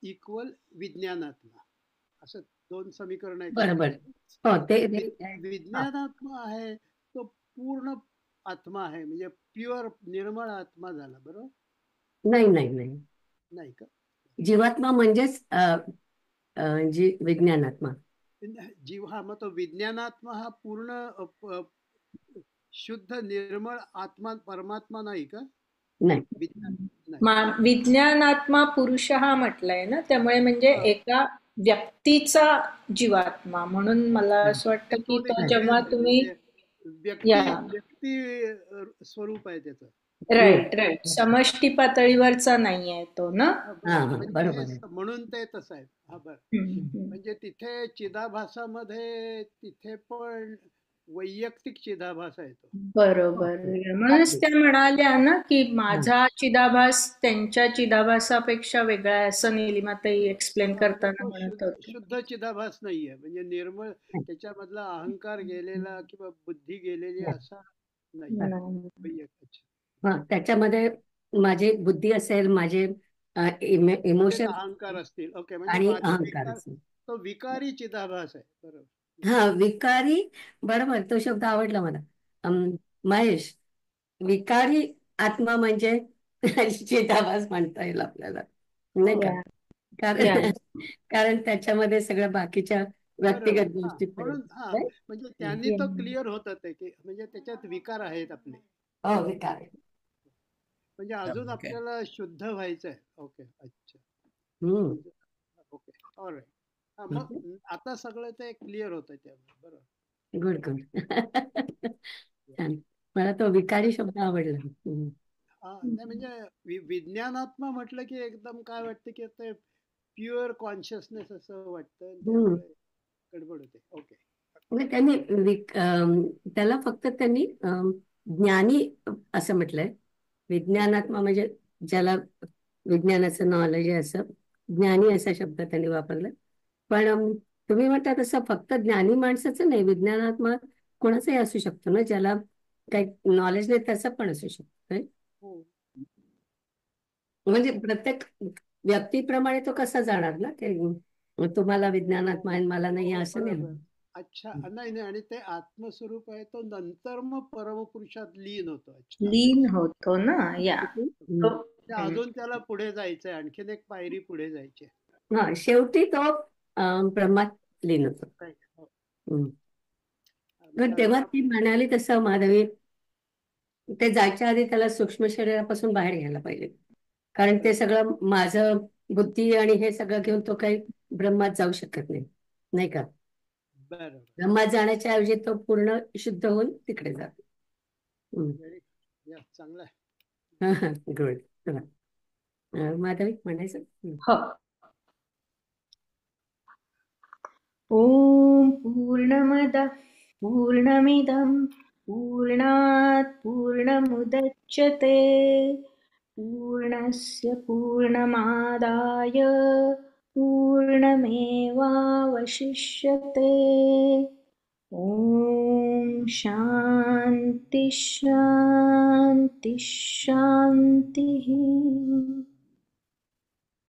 इक्वल विज्ञानात्मा, असं 2 समीकरण आहेत बरोबर. आपल्याकडे. हो ते हा. विज्ञानात्मा आहे तो पूर्ण आत्मा आहे, म्हणजे प्युअर निर्मळ आत्मा झाला, बरोबर? नाही नाही नाही, नाही का? जीवात्मा म्हणजेच जी विज्ञानात्मा. जीव हा, मग तो विज्ञानात्मा हा पूर्ण शुद्ध निर्मळ आत्मा परमात्मा नाही का? नाही. विज्ञान नाही. विज्ञानात्मा पुरुष हा म्हटलाय ना, त्यामुळे म्हणजे हा. एका व्यक्तीचा जीवात्मा म्हणून मला असं वाटतं की तो तो नाही. जेव्हा एक्सप्रेस आहे, तुम्ही म्हणजे या व्यक्ती स्वरूप आहे त्याचं. राईट राईट समष्टी पातळीवरचा नाहीये तो ना. हा, हा बरोबर. हा म्हणजे बरोबर आहे. म्हणून ते तसं आहे. हा, बरं. हम्म. म्हणजे तिथे चिदाभासामध्ये तिथे पण वैयक्तिक चिदाभास आहे तो. बरोबर. म्हणूनच त्या म्हणाल्या ना की माझा चिदाभास त्यांच्या चिदाभासापेक्षा वेगळा आहे, असं निलिमाताई एक्सप्लेन हा, म्हणजे करताना तो म्हणत होते. शुद्ध चिदाभास नाहीये, म्हणजे निर्मळ त्याच्यामधला अहंकार गेलेला किंवा बुद्धी गेलेली असा नाहीये. नाही. वैयक्तिक. हा त्याच्यामध्ये माझी बुद्धी असेल, माझे म्हणजे इमोशन अहंकार असतील. ओके, म्हणजे आणि माझे अहंकार विकार, असेल. तो विकारी चिदाभास आहे, बरोबर. हा विकारी, बरोबर, तो शब्द आवडला मला. महेश, विकारी आत्मा म्हणजे चिदाभास म्हणता येईल आपल्याला, नाही का? या या कारण कारण त्याच्यामध्ये सगळ्या बाकीच्या बरोबर. व्यक्तिगत हा, गोष्टी म्हणून हा, right? म्हणजे त्यांनी तो क्लिअर होतात आहे की म्हणजे त्याच्यात विकार आहेत आपले, हो विकार आहे. म्हणजे अजून ओके. आपल्याला शुद्ध व्हायचं आहे. ओके, अच्छा. हम्म. Okay, all right. हा, मग आता सगळं ते क्लिअर होतं त्यामुळे, बरोबर. Good good. छान, मला तो विकारी शब्द आवडला. हा, नाही म्हणजे विज्ञानात्मा म्हटलं की एकदम काय वाटतं की ते प्युअर कॉन्शियसनेस असं वाटतं, आणि हम्म. त्यामुळे गडबड होते. ओके. म्हणजे त्यांनी त्याला फक्त त्यांनी ज्ञानी असं म्हटलंय. विज्ञानात्मा म्हणजे ज्याला विज्ञानाचं नॉलेज आहे असं, ज्ञानी असा शब्द त्यांनी वापरला. पण तुम्ही म्हणता तसं फक्त ज्ञानी माणसाचं नाही, विज्ञानात्मा कोणाचाही असू शकतो ना, ज्याला काही नॉलेज नाही त्याचं पण असू शकतो. हो, म्हणजे प्रत्येक व्यक्तीप्रमाणे तो कसा जाणार ना, ते तुम्हाला विज्ञानात्मा आहे मला नाही असं नाही बरोबर. ना. अच्छा, नाही नाही, आणि ते आत्मस्वरूप आहे तो नंतर मग परमपुरुषात लीन होतो. अच्छा, लीन होतो ना. या हम्म. तो ते अजून त्याला पुढे जायचंय, आणखीन एक पायरी पुढे जायची आहे. हा शेवटी तो ब्रह्मात लीन होतो. Right. हो. पण तेव्हा ती म्हणाली तसं माधवी, ते जायच्या आधी त्याला सूक्ष्म शरीरापासून बाहेर घ्यायला पाहिजे. कारण ते सगळं माझं बुद्धी आणि हे सगळं घेऊन तो काही ब्रह्मात जाऊ शकत नाही, नाही का? बरोबर. ब्रह्मात जाण्याच्या ऐवजी तो पूर्ण शुद्ध होऊन तिकडे जातो. व्हेरी चांगलं आहे. गुड. चला माधवी म्हणायचं. हो. ॐ पूर्णमदः पूर्णमिदं पूर्णात् पूर्णमुदच्यते पूर्णस्य पूर्णमादाय पूर्णमेवावशिष्यते. ॐ शान्ति शान्ति शान्तिः.